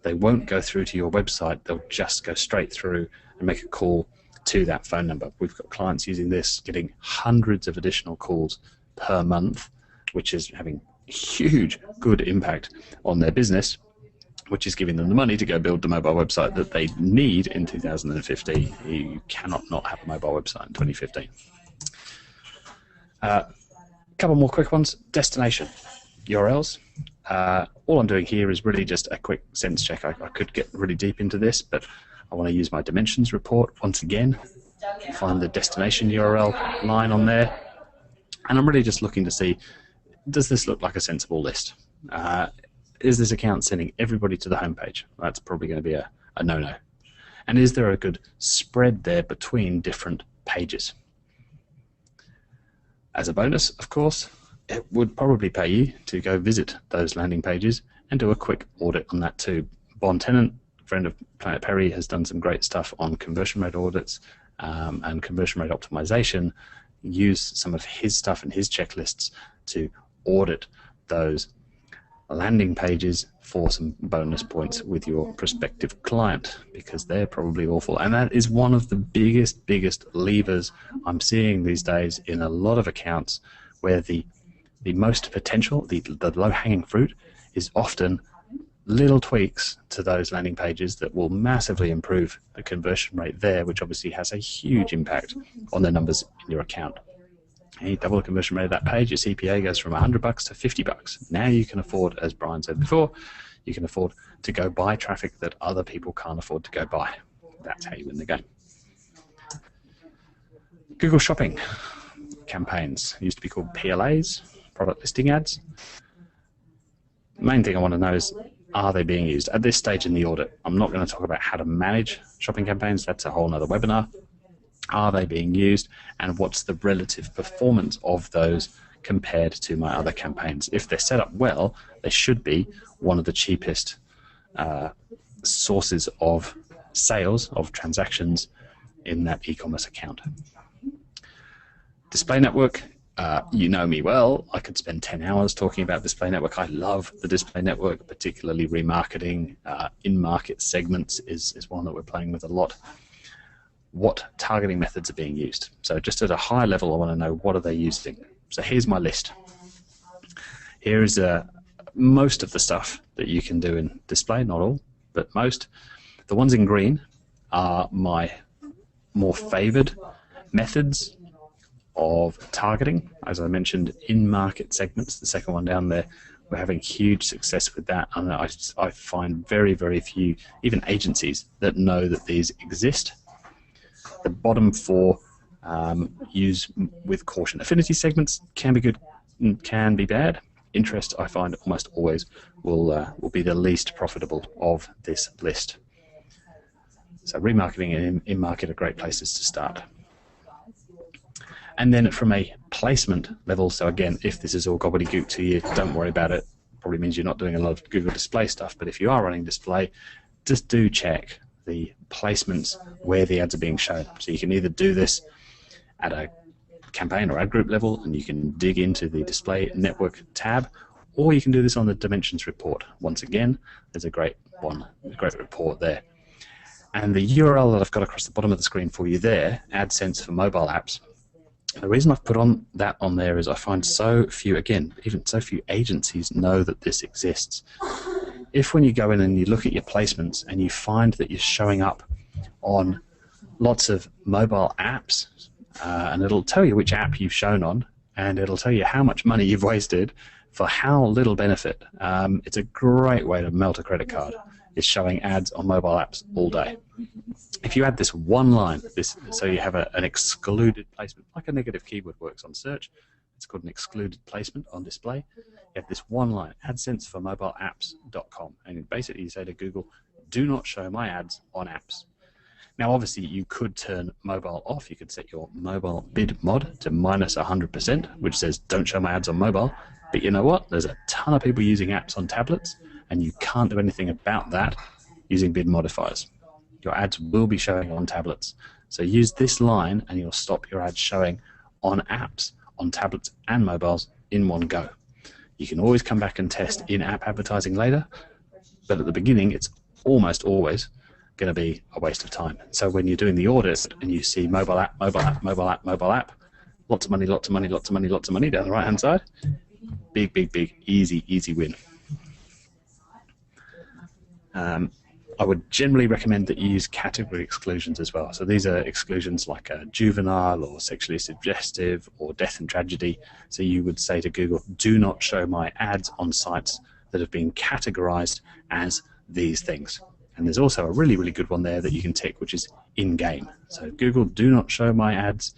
they won't go through to your website, they'll just go straight through and make a call to that phone number. We've got clients using this, getting hundreds of additional calls per month, which is having huge good impact on their business, which is giving them the money to go build the mobile website that they need in 2015. You cannot not have a mobile website in 2015. Couple more quick ones. Destination URLs. All I'm doing here is really just a quick sense check. I could get really deep into this, but I want to use my dimensions report once again, find the destination URL line on there, and I'm really just looking to see, does this look like a sensible list? Is this account sending everybody to the homepage? That's probably going to be a no-no. And is there a good spread there between different pages? As a bonus, of course, it would probably pay you to go visit those landing pages and do a quick audit on that too. Bond Tennant, friend of Planet Perry, has done some great stuff on conversion rate audits and conversion rate optimization. Use some of his stuff and his checklists to audit those landing pages for some bonus points with your prospective client, because they're probably awful. And that is one of the biggest levers I'm seeing these days in a lot of accounts, where the most potential, the low-hanging fruit, is often little tweaks to those landing pages that will massively improve the conversion rate there, which obviously has a huge impact on the numbers in your account. You double the conversion rate of that page, your CPA goes from $100 to $50. Now you can afford, as Brian said before, you can afford to go buy traffic that other people can't afford to go buy. That's how you win the game. Google Shopping campaigns used to be called PLAs, product listing ads. The main thing I want to know is, are they being used? At this stage in the audit, I'm not going to talk about how to manage shopping campaigns. That's a whole other webinar. Are they being used, and what's the relative performance of those compared to my other campaigns? If they're set up well, they should be one of the cheapest sources of sales, of transactions in that e-commerce account. Display network, you know me well. I could spend 10 hours talking about display network. I love the display network, particularly remarketing. In-market segments is one that we're playing with a lot. What targeting methods are being used? So just at a high level, I want to know, what are they using? So here's my list. Here is most of the stuff that you can do in display, not all, but most. The ones in green are my more favored methods of targeting. As I mentioned, in-market segments, the second one down there, we're having huge success with that. And I find very, very few, even agencies, that know that these exist. The bottom four, use with caution. Affinity segments can be good, can be bad. Interest, I find, almost always will be the least profitable of this list. So remarketing and in-market are great places to start. And then from a placement level, so again, if this is all gobbledygook to you, don't worry about it. Probably means you're not doing a lot of Google display stuff, but if you are running display, just do check the placements where the ads are being shown. So you can either do this at a campaign or ad group level, and you can dig into the display network tab, or you can do this on the dimensions report. Once again, there's a great report there. And the URL that I've got across the bottom of the screen for you there, AdSense for mobile apps, the reason I've put that on there is I find so few, again, even so few agencies know that this exists. If when you go in and you look at your placements and you find that you're showing up on lots of mobile apps, and it'll tell you which app you've shown on, and it'll tell you how much money you've wasted for how little benefit. It's a great way to melt a credit card, is showing ads on mobile apps all day. If you add this one line, so you have an excluded placement, like a negative keyword works on search, It's called an excluded placement on display. You have this one line, AdSense for mobile apps.com. And basically you say to Google, do not show my ads on apps. Now, obviously, you could turn mobile off. You could set your mobile bid mod to minus 100%, which says don't show my ads on mobile. But you know what? There's a ton of people using apps on tablets, and you can't do anything about that using bid modifiers. Your ads will be showing on tablets. So use this line, and you'll stop your ads showing on apps, on tablets and mobiles in one go. You can always come back and test in-app advertising later, but at the beginning, it's almost always going to be a waste of time. So when you're doing the audit and you see mobile app, mobile app, mobile app, mobile app, lots of money, lots of money, lots of money, lots of money down the right-hand side, big, big, big, easy, easy win. I would generally recommend that you use category exclusions as well. So these are exclusions like juvenile or sexually suggestive or death and tragedy. So you would say to Google, do not show my ads on sites that have been categorized as these things. And there's also a really, really good one there that you can tick, which is in-game. So Google, do not show my ads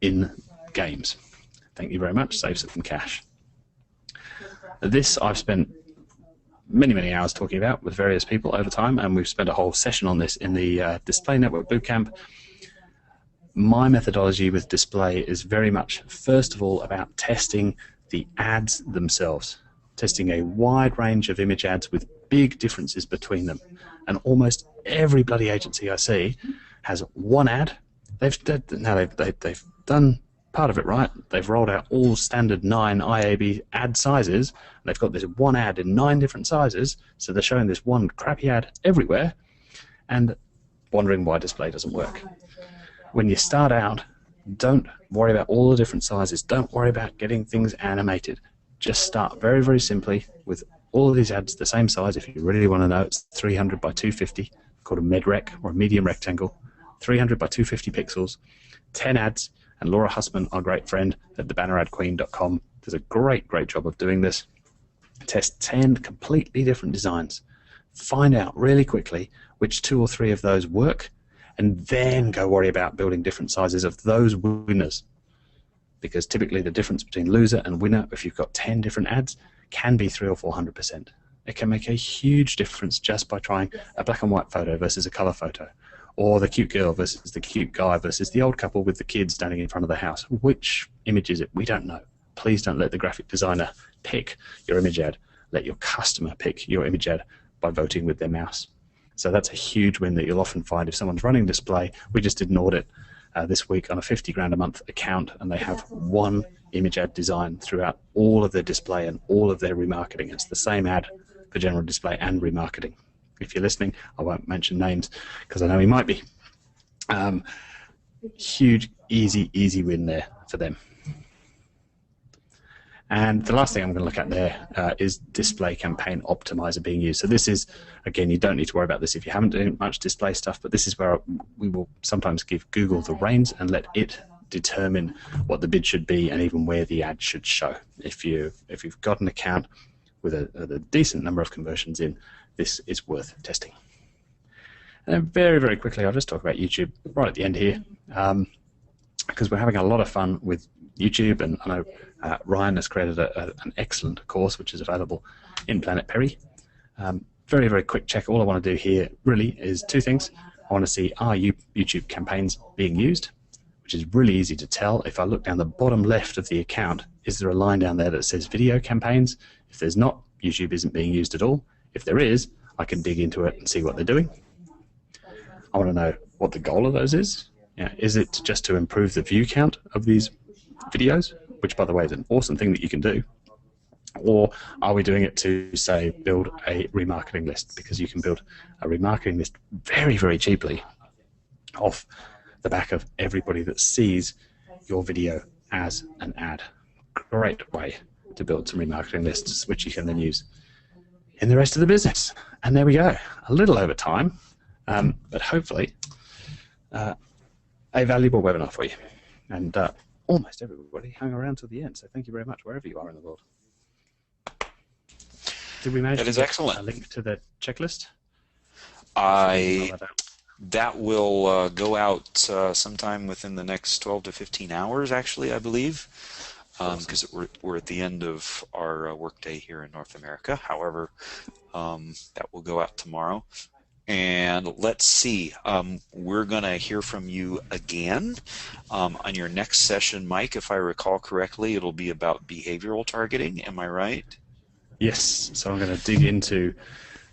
in games. Thank you very much. Save some cash. This I've spent many, many hours talking about with various people over time, and we've spent a whole session on this in the Display Network Bootcamp. My methodology with display is very much, first of all, about testing the ads themselves, testing a wide range of image ads with big differences between them. And almost every bloody agency I see has one ad. They've done part of it right. They've rolled out all standard 9 IAB ad sizes. They've got this one ad in 9 different sizes, so they're showing this one crappy ad everywhere and wondering why display doesn't work. When you start out, don't worry about all the different sizes. Don't worry about getting things animated. Just start very, very simply with all of these ads the same size. If you really want to know, it's 300 by 250, called a medrec or a medium rectangle, 300 by 250 pixels, 10 ads, and Laura Hussman, our great friend at thebanneradqueen.com, does a great, great job of doing this. Test 10 completely different designs. Find out really quickly which 2 or 3 of those work, and then go worry about building different sizes of those winners. Because typically the difference between loser and winner, if you've got 10 different ads, can be 300 or 400%. It can make a huge difference just by trying a black and white photo versus a color photo, or the cute girl versus the cute guy versus the old couple with the kids standing in front of the house. Which image is it? We don't know. Please don't let the graphic designer pick your image ad. Let your customer pick your image ad by voting with their mouse. So that's a huge win that you'll often find if someone's running display. We just did an audit this week on a 50 grand a month account, and they have one image ad design throughout all of their display and all of their remarketing. It's the same ad for general display and remarketing. If you're listening, I won't mention names because I know he might be. Huge, easy, easy win there for them. And the last thing I'm going to look at there is display campaign optimizer being used. So this is, again, you don't need to worry about this if you haven't done much display stuff, but this is where we will sometimes give Google the reins and let it determine what the bid should be and even where the ad should show. If you've got an account with a decent number of conversions in, this is worth testing. And then very, very quickly, I'll just talk about YouTube right at the end here, because we're having a lot of fun with YouTube, and I know Ryan has created an excellent course which is available in Planet Perry. Very, very quick check. All I want to do here really is 2 things. I want to see, are YouTube campaigns being used, which is really easy to tell. If I look down the bottom left of the account, is there a line down there that says video campaigns? If there's not, YouTube isn't being used at all. If there is, I can dig into it and see what they're doing. I want to know what the goal of those is. Is it just to improve the view count of these videos, which, by the way, is an awesome thing that you can do? Or are we doing it to, say, build a remarketing list? Because you can build a remarketing list very, very cheaply off the back of everybody that sees your video as an ad. Great way to build some remarketing lists, which you can then use in the rest of the business. And there we go. A little over time, but hopefully a valuable webinar for you. And almost everybody hung around to the end, so thank you very much wherever you are in the world. Did we manage to get excellent. A link to the checklist? That will go out sometime within the next 12 to 15 hours, actually, I believe. because we're at the end of our workday here in North America. However, that will go out tomorrow. And let's see, we're going to hear from you again on your next session, Mike. If I recall correctly, it'll be about behavioral targeting. Am I right? Yes, so I'm going to dig into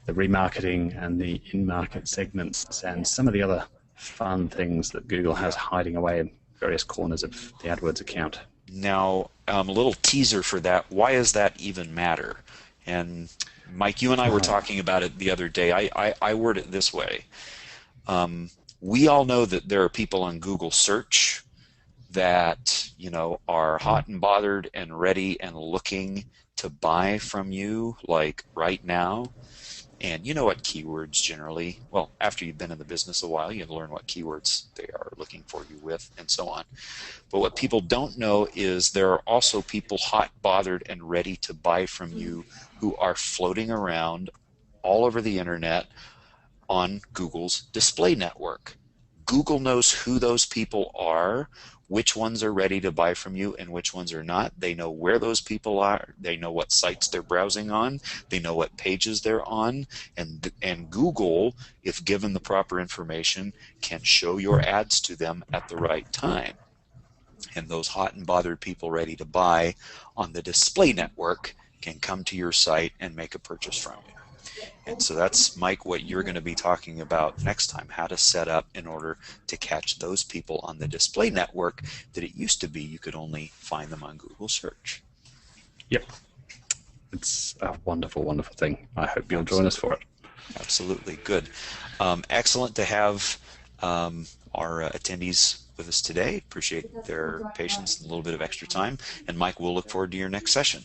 the remarketing and the in-market segments and some of the other fun things that Google has hiding away in various corners of the AdWords account. Now, a little teaser for that. Why does that even matter? And Mike, you and I were talking about it the other day. I word it this way. We all know that there are people on Google search that, you know, are hot and bothered and ready and looking to buy from you, like right now. And you know what keywords generally, well, after you've been in the business a while, you learn what keywords they are looking for you with and so on. But what people don't know is there are also people hot, bothered, and ready to buy from you who are floating around all over the internet on Google's display network. Google knows who those people are, which ones are ready to buy from you and which ones are not. They know where those people are. They know what sites they're browsing on. They know what pages they're on. And Google, if given the proper information, can show your ads to them at the right time. And those hot and bothered people ready to buy on the display network can come to your site and make a purchase from you. And so that's, Mike, what you're going to be talking about next time, how to set up in order to catch those people on the display network that it used to be you could only find them on Google search. Yep. It's a wonderful, wonderful thing. I hope you'll join us for it. Absolutely. Good. Excellent to have our attendees with us today. Appreciate their patience and a little bit of extra time. And Mike, we'll look forward to your next session.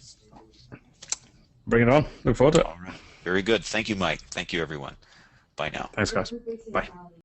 Bring it on. Look forward to it. All right. Very good. Thank you, Mike. Thank you, everyone. Bye now. Thanks, guys. Bye.